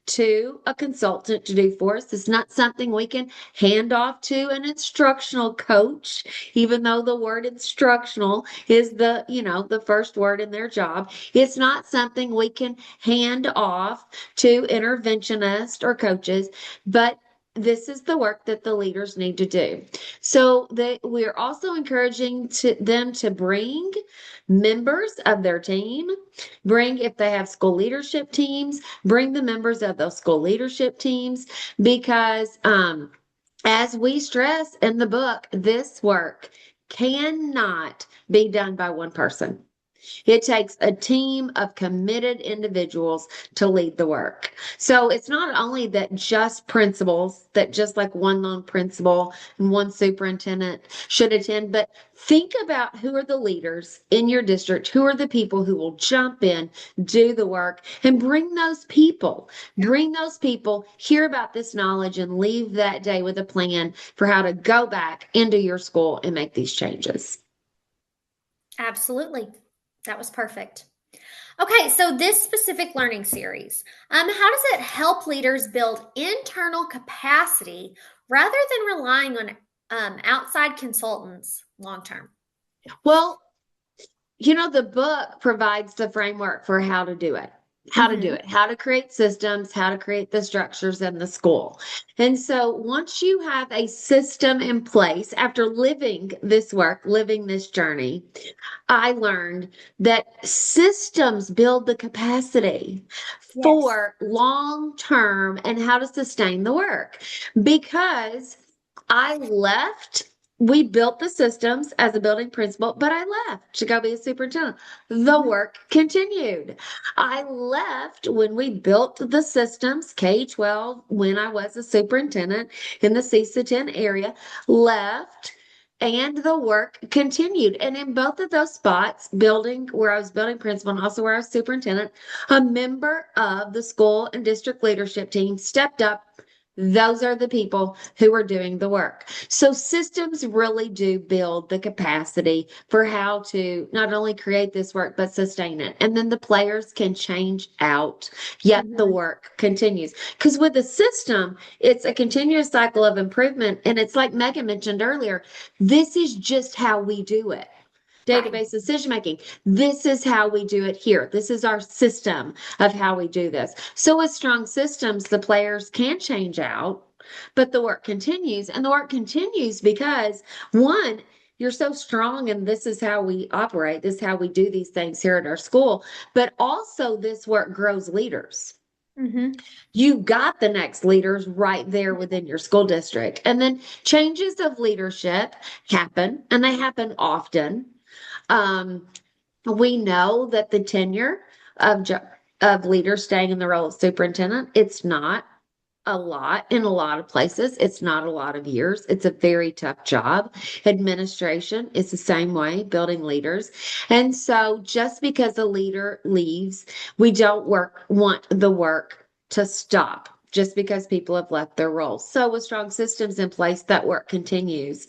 to a consultant to do for us. It's not something we can hand off to an instructional coach, even though the word instructional is the first word in their job. It's not something we can hand off to interventionists or coaches, but this is the work that the leaders need to do. So we're also encouraging them to bring members of their team, if they have school leadership teams, bring the members of those school leadership teams because as we stress in the book, this work cannot be done by one person. It takes a team of committed individuals to lead the work. So it's not only that just principals, that just like one lone principal and one superintendent should attend, but think about who are the leaders in your district, who are the people who will jump in, do the work, and bring those people. Bring those people, hear about this knowledge, and leave that day with a plan for how to go back into your school and make these changes. Absolutely. That was perfect. Okay, so this specific learning series, how does it help leaders build internal capacity rather than relying on outside consultants long term? Well, the book provides the framework for how to do it, how to create systems, how to create the structures in the school. And so once you have a system in place after living this work, living this journey, I learned that systems build the capacity for long term and how to sustain the work. Because we built the systems as a building principal, but I left to go be a superintendent. The work continued. I left when we built the systems, K-12, when I was a superintendent in the CESA 10 area, left. And the work continued. And in both of those spots, where I was building principal and also where I was superintendent, a member of the school and district leadership team stepped up. Those are the people who are doing the work. So systems really do build the capacity for how to not only create this work, but sustain it. And then the players can change out, yet the work continues. Because with a system, it's a continuous cycle of improvement. And it's like Megan mentioned earlier, this is just how we do it. Database decision making. This is how we do it here. This is our system of how we do this. So with strong systems, the players can change out, but the work continues. And the work continues because one, you're so strong and this is how we operate. This is how we do these things here at our school. But also this work grows leaders. You got the next leaders right there within your school district. And then changes of leadership happen, and they happen often. We know that the tenure of leaders staying in the role of superintendent, it's not a lot in a lot of places. It's not a lot of years. It's a very tough job. Administration is the same way, building leaders. And so just because a leader leaves, we don't want the work to stop just because people have left their roles. So with strong systems in place, that work continues.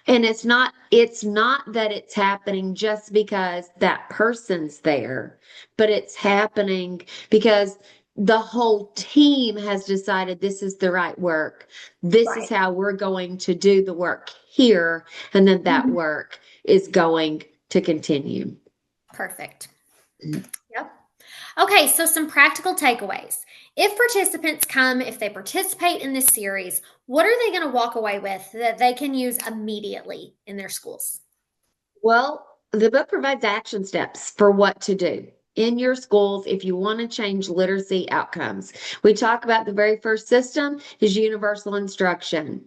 And it's not that it's happening just because that person's there, but it's happening because the whole team has decided this is the right work. This is how we're going to do the work here. And then that work is going to continue. Perfect. Yep. Okay, so some practical takeaways. If they participate in this series, what are they going to walk away with that they can use immediately in their schools? Well, the book provides action steps for what to do in your schools if you want to change literacy outcomes. We talk about the very first system is universal instruction,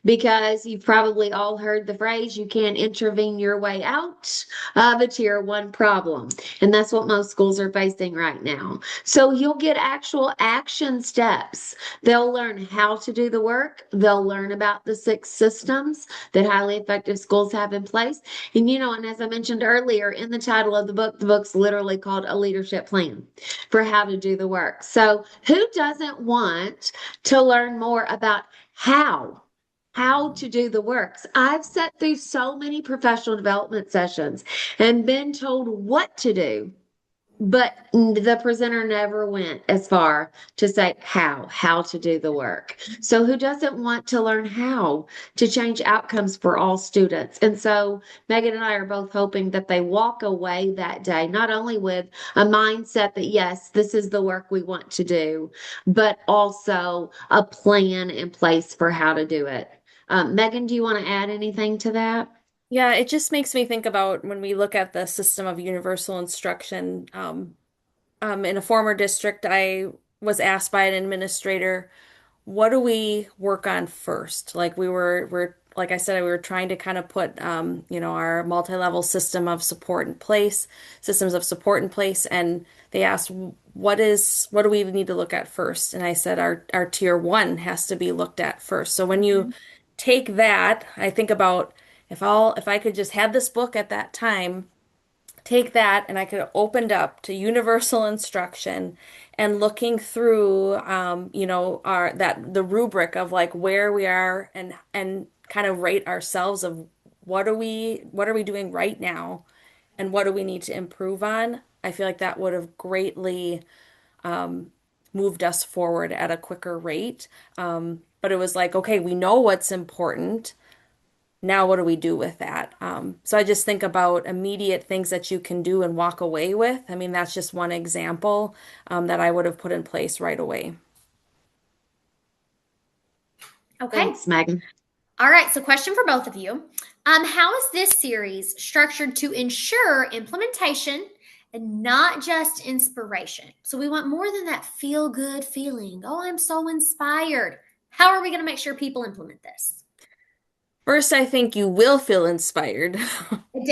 because you've probably all heard the phrase, you can't intervene your way out of a tier one problem. And that's what most schools are facing right now. So you'll get actual action steps. They'll learn how to do the work. They'll learn about the 6 systems that highly effective schools have in place. And as I mentioned earlier in the title of the book's literally called A Leadership Plan for how to do the work. So who doesn't want to learn more about how to do the works? I've sat through so many professional development sessions and been told what to do, but the presenter never went as far to say how to do the work. So who doesn't want to learn how to change outcomes for all students? And so Megan and I are both hoping that they walk away that day, not only with a mindset that, yes, this is the work we want to do, but also a plan in place for how to do it. Megan, do you want to add anything to that? Yeah, it just makes me think about when we look at the system of universal instruction. In a former district, I was asked by an administrator, what do we work on first? Like like I said, we were trying to kind of put, our multi-level systems of support in place. And they asked, what do we need to look at first? And I said, our tier one has to be looked at first. So when you take that, I think about if I could just have this book at that time, take that and I could have opened up to universal instruction and looking through the rubric of like where we are and kind of rate ourselves of what are we doing right now and what do we need to improve on. I feel like that would have greatly moved us forward at a quicker rate. But it was like, okay, we know what's important. Now, what do we do with that? So I just think about immediate things that you can do and walk away with. I mean, that's just one example that I would have put in place right away. Okay. Thanks, Megan. All right. So, question for both of you. How is this series structured to ensure implementation and not just inspiration? So, we want more than that feel good feeling. Oh, I'm so inspired. How are we going to make sure people implement this? First, I think you will feel inspired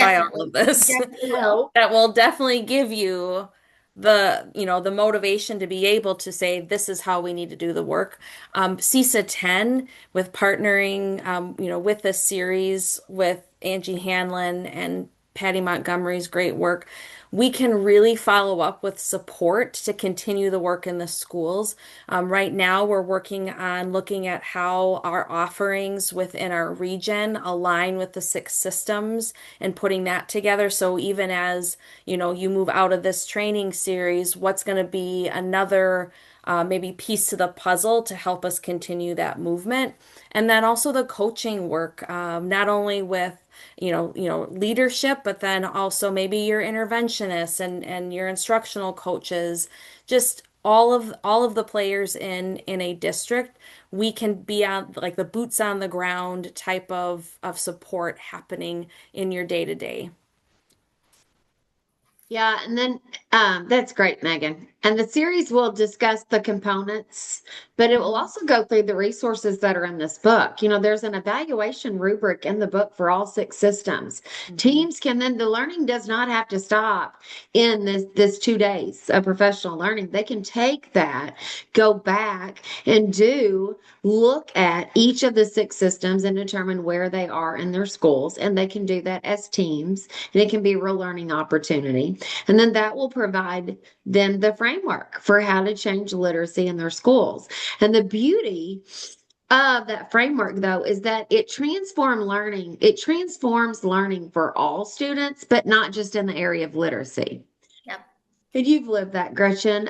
by all of this. Definitely will. That will definitely give you the motivation to be able to say, this is how we need to do the work. CESA 10 with partnering, with this series with Angie Hanlin and Patty Montgomery's great work, we can really follow up with support to continue the work in the schools. Right now, we're working on looking at how our offerings within our region align with the 6 systems and putting that together. So even as, you move out of this training series, what's going to be another maybe piece to the puzzle to help us continue that movement. And then also the coaching work, not only with leadership, but then also maybe your interventionists and your instructional coaches, just all of the players in a district, we can be on like the boots on the ground type of support happening in your day to day. Yeah, and then that's great, Megan. And the series will discuss the components, but it will also go through the resources that are in this book. There's an evaluation rubric in the book for all 6 systems. Teams can then, the learning does not have to stop in this 2 days of professional learning. They can take that, go back and look at each of the 6 systems and determine where they are in their schools. And they can do that as teams, and it can be a real learning opportunity. And then that will provide them the framework for how to change literacy in their schools. And the beauty of that framework, though, is that it transforms learning. It transforms learning for all students, but not just in the area of literacy. Yep. And you've lived that, Gretchen.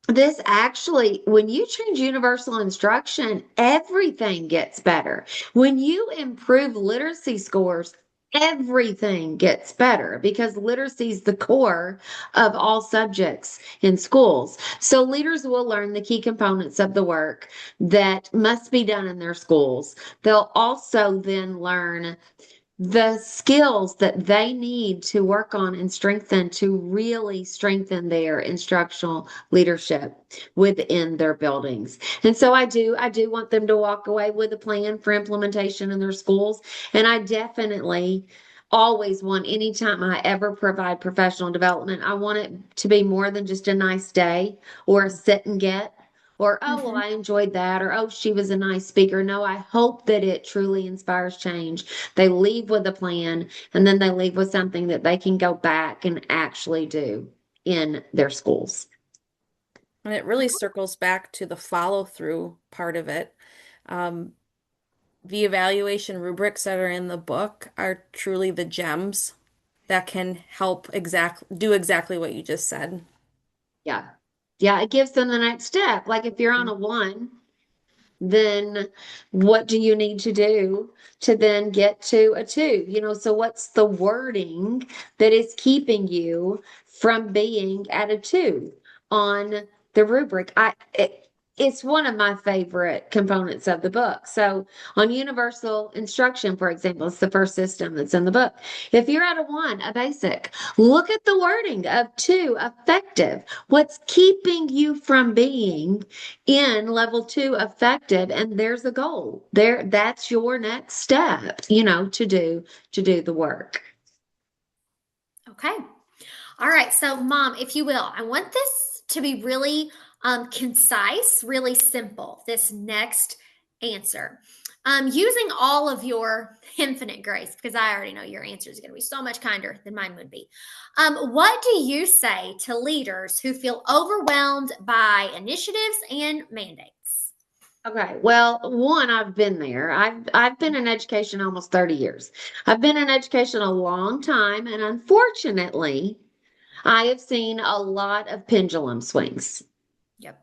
This actually, when you change universal instruction, everything gets better. When you improve literacy scores, everything gets better because literacy is the core of all subjects in schools. So leaders will learn the key components of the work that must be done in their schools. They'll also then learn the skills that they need to work on and strengthen to really strengthen their instructional leadership within their buildings. And so I do want them to walk away with a plan for implementation in their schools. And I definitely always want, anytime I ever provide professional development, I want it to be more than just a nice day or a sit and get. Or, oh, well, Mhm. I enjoyed that. Or, oh, she was a nice speaker. No, I hope that it truly inspires change. They leave with a plan, and then they leave with something that they can go back and actually do in their schools. And it really circles back to the follow through part of it. Um, the evaluation rubrics that are in the book are truly the gems that can help do exactly what you just said. Yeah. Yeah, it gives them the next step. Like if you're on a one, then what do you need to do to then get to a two? So what's the wording that is keeping you from being at a two on the rubric? It's one of my favorite components of the book. So on universal instruction, for example, it's the first system that's in the book. If you're at a one, a basic, look at the wording of two, effective. What's keeping you from being in level two effective? And there's a goal there. That's your next step, to do the work. Okay. All right. So, Mom, if you will, I want this to be really concise, really simple. This next answer. Using all of your infinite grace, because I already know your answer is going to be so much kinder than mine would be. What do you say to leaders who feel overwhelmed by initiatives and mandates? Okay, well, one, I've been there. I've been in education almost 30 years. I've been in education a long time, and unfortunately, I have seen a lot of pendulum swings. Yep.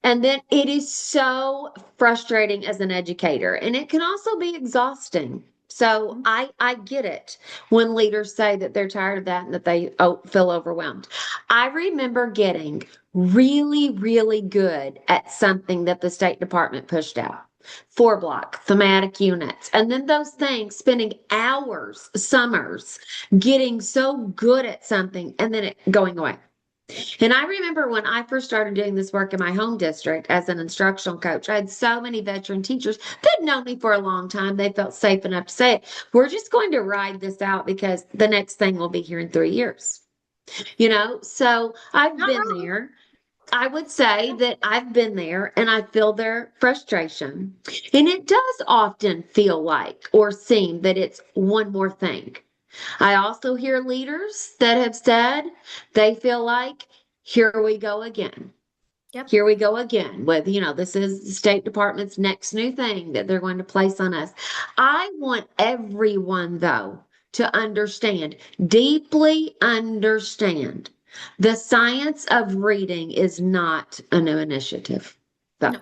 And then it is so frustrating as an educator, and it can also be exhausting. So I get it when leaders say that they're tired of that and that they feel overwhelmed. I remember getting really, really good at something that the State Department pushed out. 4 block thematic units. And then those things, spending hours, summers, getting so good at something and then it going away. And I remember when I first started doing this work in my home district as an instructional coach, I had so many veteran teachers that had known me for a long time. They felt safe enough to say it. We're just going to ride this out because the next thing will be here in 3 years. So I've Not been wrong. there. I would say that I've been there and I feel their frustration. And it does often feel like or seem that it's one more thing. I also hear leaders that have said they feel like, here we go again. Yep. Here we go again with, this is the State Department's next new thing that they're going to place on us. I want everyone, though, to understand, deeply understand, the science of reading is not a new initiative. So, No.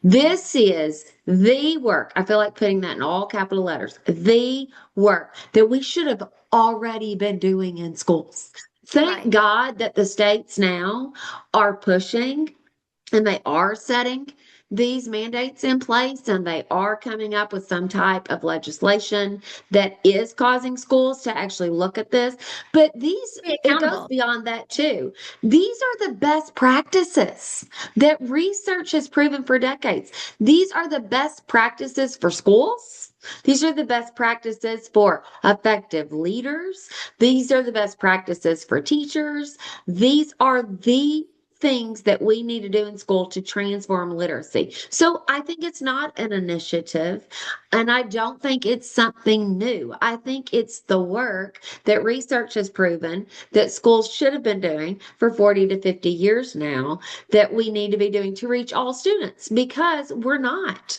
this is the work. I feel like putting that in all capital letters. The work that we should have already been doing in schools. Thank Right. God that the states now are pushing and they are setting these mandates in place and they are coming up with some type of legislation that is causing schools to actually look at this. But Be it goes accountable. beyond that too. These are the best practices that research has proven for decades. These are the best practices for schools. These are the best practices for effective leaders. These are the best practices for teachers. These are the things that we need to do in school to transform literacy. So I think it's not an initiative, and I don't think it's something new. I think it's the work that research has proven that schools should have been doing for 40 to 50 years now that we need to be doing to reach all students because we're not.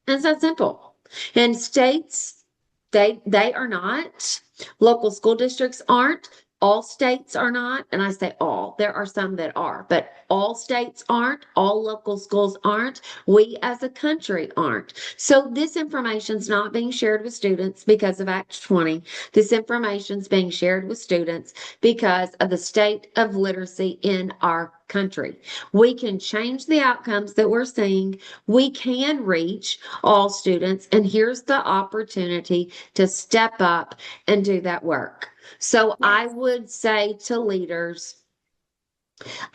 And it's that simple. And states, they are not. Local school districts aren't. All states are not, and I say all. There are some that are, but all states aren't. All local schools aren't. We as a country aren't. So this information's not being shared with students because of Act 20. This information's being shared with students because of the state of literacy in our country. We can change the outcomes that we're seeing. We can reach all students, and here's the opportunity to step up and do that work. So Yes. I would say to leaders,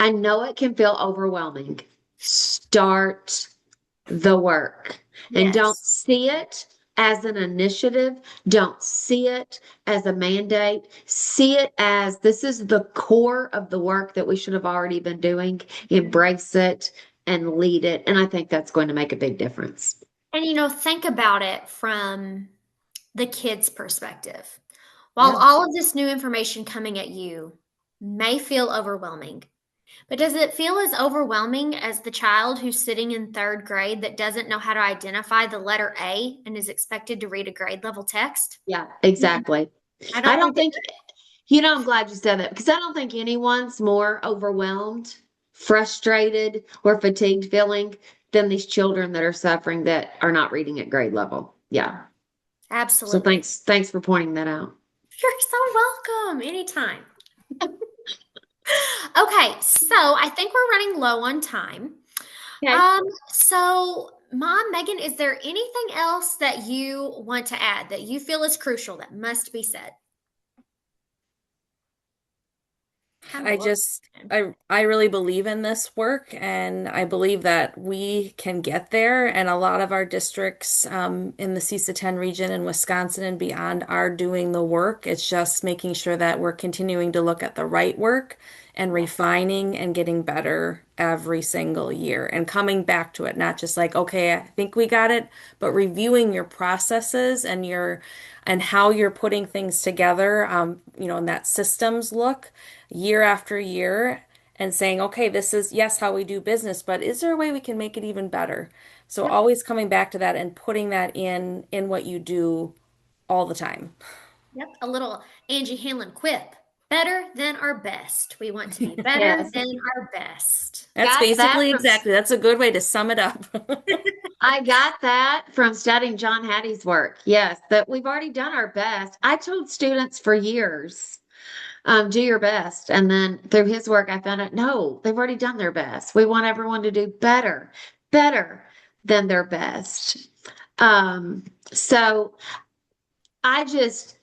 I know it can feel overwhelming. Start the work and don't Yes. see it as an initiative. Don't see it as a mandate. See it as this is the core of the work that we should have already been doing. Embrace it and lead it. And I think that's going to make a big difference. And think about it from the kid's perspective. While Yeah. all of this new information coming at you may feel overwhelming, but does it feel as overwhelming as the child who's sitting in third grade that doesn't know how to identify the letter A and is expected to read a grade level text? Yeah, exactly. I I don't don't think think, I'm glad you said that because I don't think anyone's more overwhelmed, frustrated, or fatigued feeling than these children that are suffering that are not reading at grade level. Yeah. So absolutely. thanks for pointing that out. You're so welcome. Anytime. Okay, so I think we're running low on time. Okay. So Mom, Megan, is there anything else that you want to add that you feel is crucial that must be said? Kind of I look. just I really believe in this work, and I believe that we can get there. And a lot of our districts in the CESA 10 region in Wisconsin and beyond are doing the work. It's just making sure that we're continuing to look at the right work and refining and getting better every single year and coming back to it, not just like, okay, I think we got it, but reviewing your processes and how you're putting things together, and that systems look year after year and saying, okay, this is, yes, how we do business, but is there a way we can make it even better? So Yep. always coming back to that and putting that in what you do all the time. Yep. A little Angie Hanlin quip. Better than our best. We want to be better Yes. than our best. That's Got that basically from exactly, that's a good way to sum it up. I got that from studying John Hattie's work. Yes, that we've already done our best. I told students for years, do your best. And then through his work, I found out, no, they've already done their best. We want everyone to do better than their best. So I just,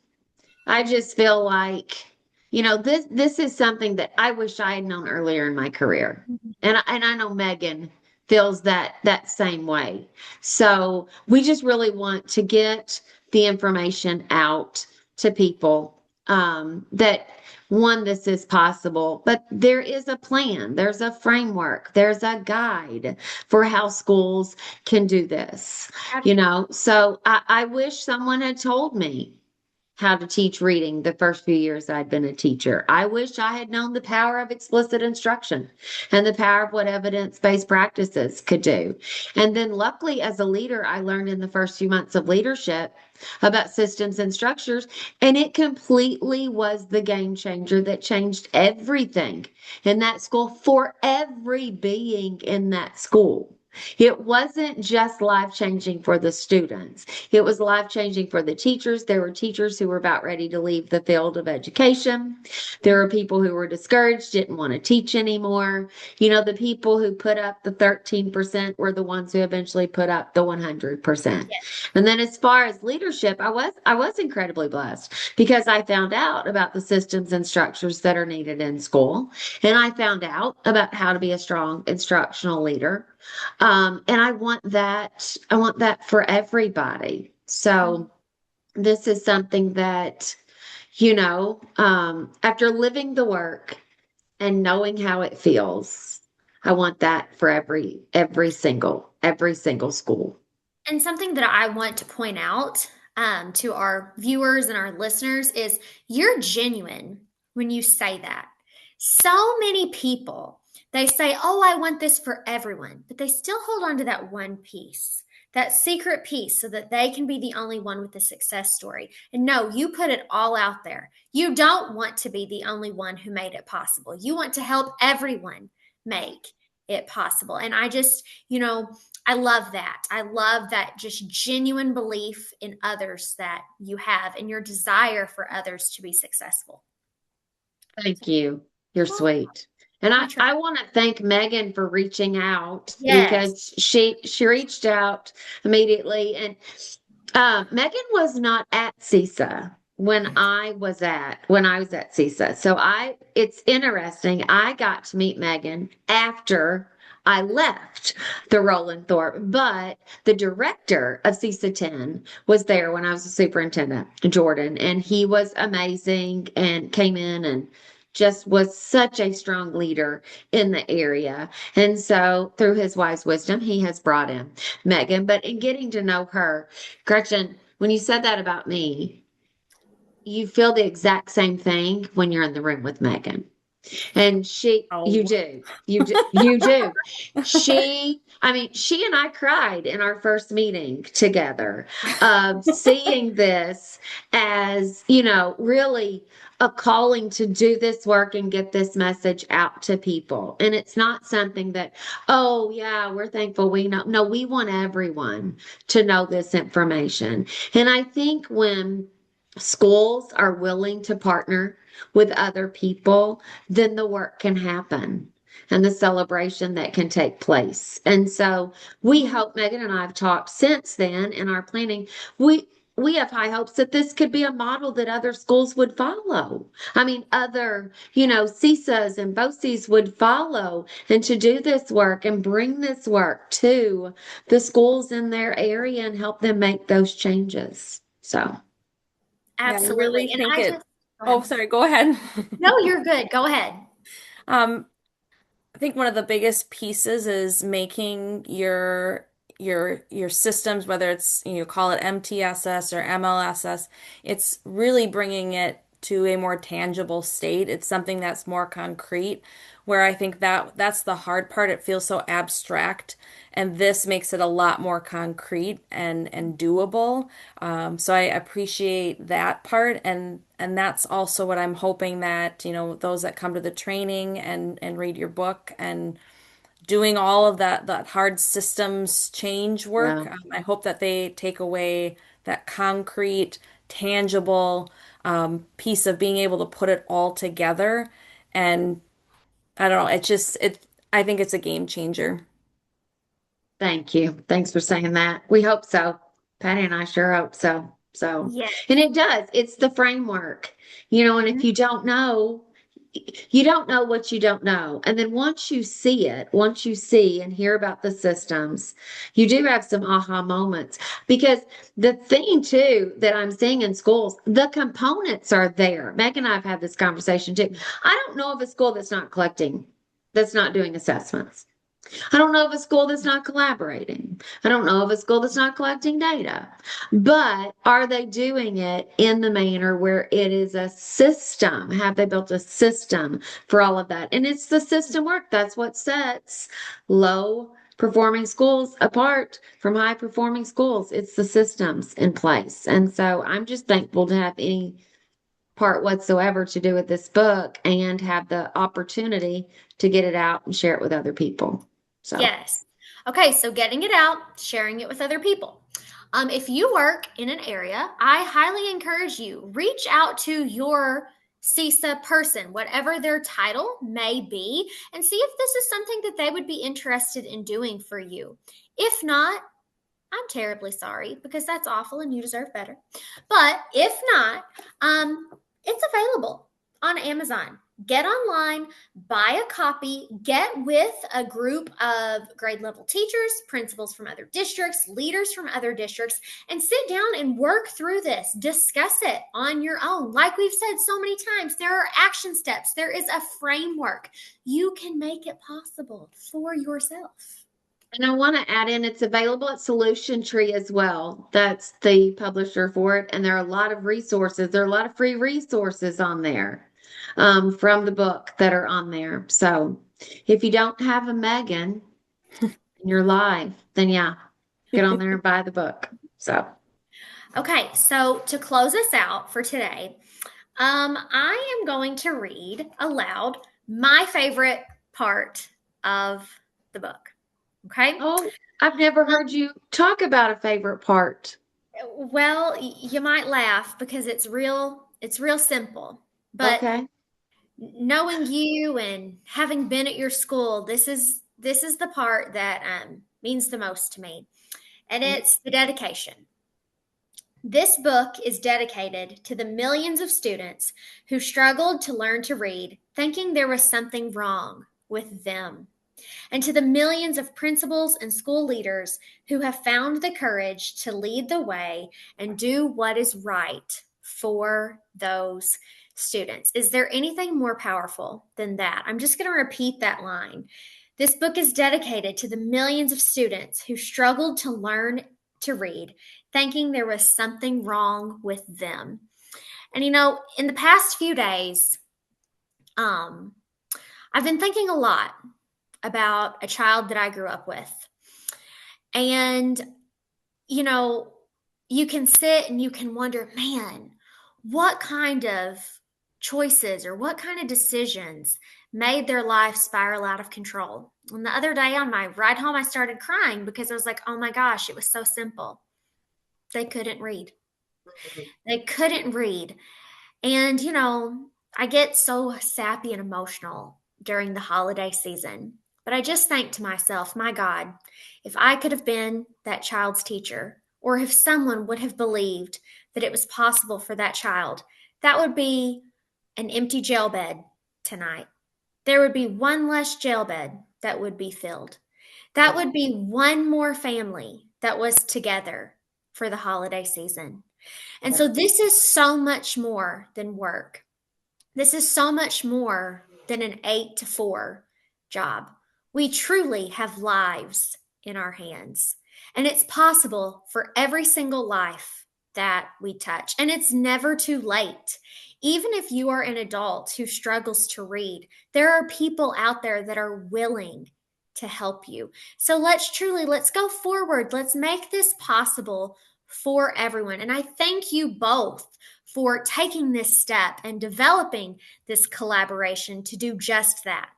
I just feel like, this is something that I wish I had known earlier in my career. And I know Megan feels that same way. So we just really want to get the information out to people that one, this is possible, but there is a plan, there's a framework, there's a guide for how schools can do this, So I wish someone had told me how to teach reading the first few years I'd been a teacher. I wish I had known the power of explicit instruction and the power of what evidence-based practices could do. And then luckily as a leader, I learned in the first few months of leadership about systems and structures, and it completely was the game changer that changed everything in that school for every being in that school. It wasn't just life changing for the students. It was life changing for the teachers. There were teachers who were about ready to leave the field of education. There were people who were discouraged, didn't want to teach anymore. The people who put up the 13% were the ones who eventually put up the 100%. And then as far as leadership, I was incredibly blessed because I found out about the systems and structures that are needed in school. And I found out about how to be a strong instructional leader. And I want that for everybody. So this is something that, after living the work and knowing how it feels, I want that for every single school. And something that I want to point out to our viewers and our listeners is you're genuine when you say that. So many people, they say, oh, I want this for everyone, but they still hold on to that one piece. that secret piece so that they can be the only one with the success story. And no, you put it all out there. You don't want to be the only one who made it possible. You want to help everyone make it possible. And I just, I love that. I love that just genuine belief in others that you have and your desire for others to be successful. Thank you. You're Well, sweet. And we try. I want to thank Megan for reaching out Yes. because she reached out immediately. And Megan was not at CESA when I was at CESA. So it's interesting. I got to meet Megan after I left the Roland Thorpe, but the director of CESA 10 was there when I was a superintendent, Jordan, and he was amazing and came in and just was such a strong leader in the area. And so through his wise wisdom, he has brought in Megan. But in getting to know her, Gretchen, when you said that about me, you feel the exact same thing when you're in the room with Megan. And you Oh. do, you do. She and I cried in our first meeting together, seeing this as, really a calling to do this work and get this message out to people. And it's not something that, oh, yeah, we're thankful we know. No, we want everyone to know this information. And I think when schools are willing to partner with other people, then the work can happen and the celebration that can take place. And so we hope, Megan and I have talked since then in our planning, we have high hopes that this could be a model that other schools would follow. I mean, other, CESAs and BOCES would follow and to do this work and bring this work to the schools in their area and help them make those changes. So. Yeah, I Absolutely. really And think I it. just, go Oh, ahead. sorry, go ahead. No, you're good. Go ahead. Um, I think one of the biggest pieces is making your systems, whether it's call it MTSS or MLSS, it's really bringing it to a more tangible state. It's something that's more concrete, where I think that's the hard part. It feels so abstract, and this makes it a lot more concrete and doable. So I appreciate that part, and that's also what I'm hoping that those that come to the training and read your book and doing all of that hard systems change work. Yeah. I hope that they take away that concrete, tangible piece of being able to put it all together. And I don't know, I think it's a game changer. Thank you. Thanks for saying that. We hope so. Patty and I sure hope so. So, Yes. and it does. It's the framework, and if you don't know what you don't know. And then once you see and hear about the systems, you do have some aha moments. Because the thing too that I'm seeing in schools, the components are there. Meg and I have had this conversation too. I don't know of a school that's not doing assessments. I don't know of a school that's not collaborating. I don't know of a school that's not collecting data. But are they doing it in the manner where it is a system? Have they built a system for all of that? And it's the system work. That's what sets low performing schools apart from high performing schools. It's the systems in place. And so I'm just thankful to have any part whatsoever to do with this book and have the opportunity to get it out and share it with other people. So, Yes. Okay, so getting it out, sharing it with other people. If you work in an area, I highly encourage you reach out to your CESA person, whatever their title may be, and see if this is something that they would be interested in doing for you. If not, I'm terribly sorry because that's awful and you deserve better. But if not, it's available on Amazon. Get online, buy a copy, get with a group of grade level teachers, principals from other districts, leaders from other districts, and sit down and work through this. Discuss it on your own. Like we've said so many times, there are action steps, there is a framework. You can make it possible for yourself. and I want to add in, it's available at Solution Tree as well. That's the publisher for it. And there are a lot of resources. There are a lot of free resources on there from the book that are on there. So if you don't have a Megan in your life, then yeah, get on there and buy the book. So, Okay, so to close us out for today, I am going to read aloud my favorite part of the book. Okay. oh, I've never heard you talk about a favorite part. Well, you might laugh because it's real simple. But Okay. knowing you and having been at your school, this is the part that means the most to me. And it's the dedication. This book is dedicated to the millions of students who struggled to learn to read, thinking there was something wrong with them, and to the millions of principals and school leaders who have found the courage to lead the way and do what is right for those students. Is there anything more powerful than that? I'm just going to repeat that line. This book is dedicated to the millions of students who struggled to learn to read, thinking there was something wrong with them. And in the past few days, I've been thinking a lot about a child that I grew up with. And, you can sit and you can wonder, man, what kind of choices or what kind of decisions made their life spiral out of control? And the other day on my ride home, I started crying because I was like, oh my gosh, it was so simple. They couldn't read. They couldn't read. And, I get so sappy and emotional during the holiday season. But I just think to myself, my God, if I could have been that child's teacher, or if someone would have believed that it was possible for that child, that would be an empty jail bed tonight. There would be one less jail bed that would be filled. That would be one more family that was together for the holiday season. And so this is so much more than work. This is so much more than an 8 to 4 job. We truly have lives in our hands. And it's possible for every single life that we touch. And it's never too late. Even if you are an adult who struggles to read, there are people out there that are willing to help you. So let's go forward. Let's make this possible for everyone. And I thank you both for taking this step and developing this collaboration to do just that,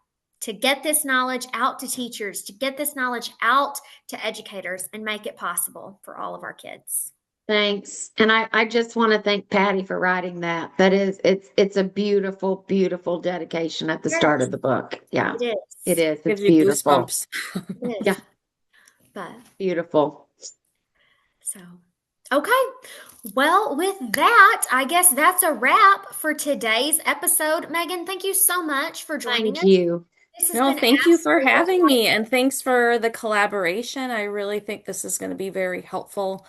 to get this knowledge out to teachers, to get this knowledge out to educators and make it possible for all of our kids. Thanks. And I just want to thank Patty for writing that. It's a beautiful, beautiful dedication at the start of the book. Yeah, It is. it is. It's Gives you beautiful. goosebumps. It is. Yeah. But Beautiful. so, okay. Well, with that, I guess that's a wrap for today's episode. Megan, thank you so much for joining Thank us. you. This has No, been thank you for absolutely having me, and thanks for the collaboration. I really think this is going to be very helpful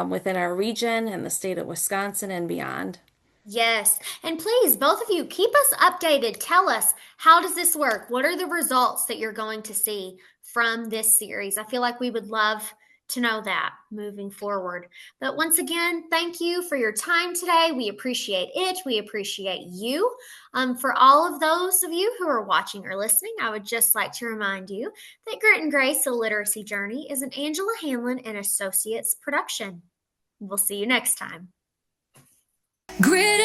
within our region and the state of Wisconsin and beyond. Yes. And please, both of you, keep us updated. Tell us, how does this work? What are the results that you're going to see from this series? I feel like we would love to know that moving forward. But once again, thank you for your time today. We appreciate it. We appreciate you. For all of those of you who are watching or listening, I would just like to remind you that Grit and Grace, a Literacy Journey, is an Angela Hanlin and Associates production. We'll see you next time. Grit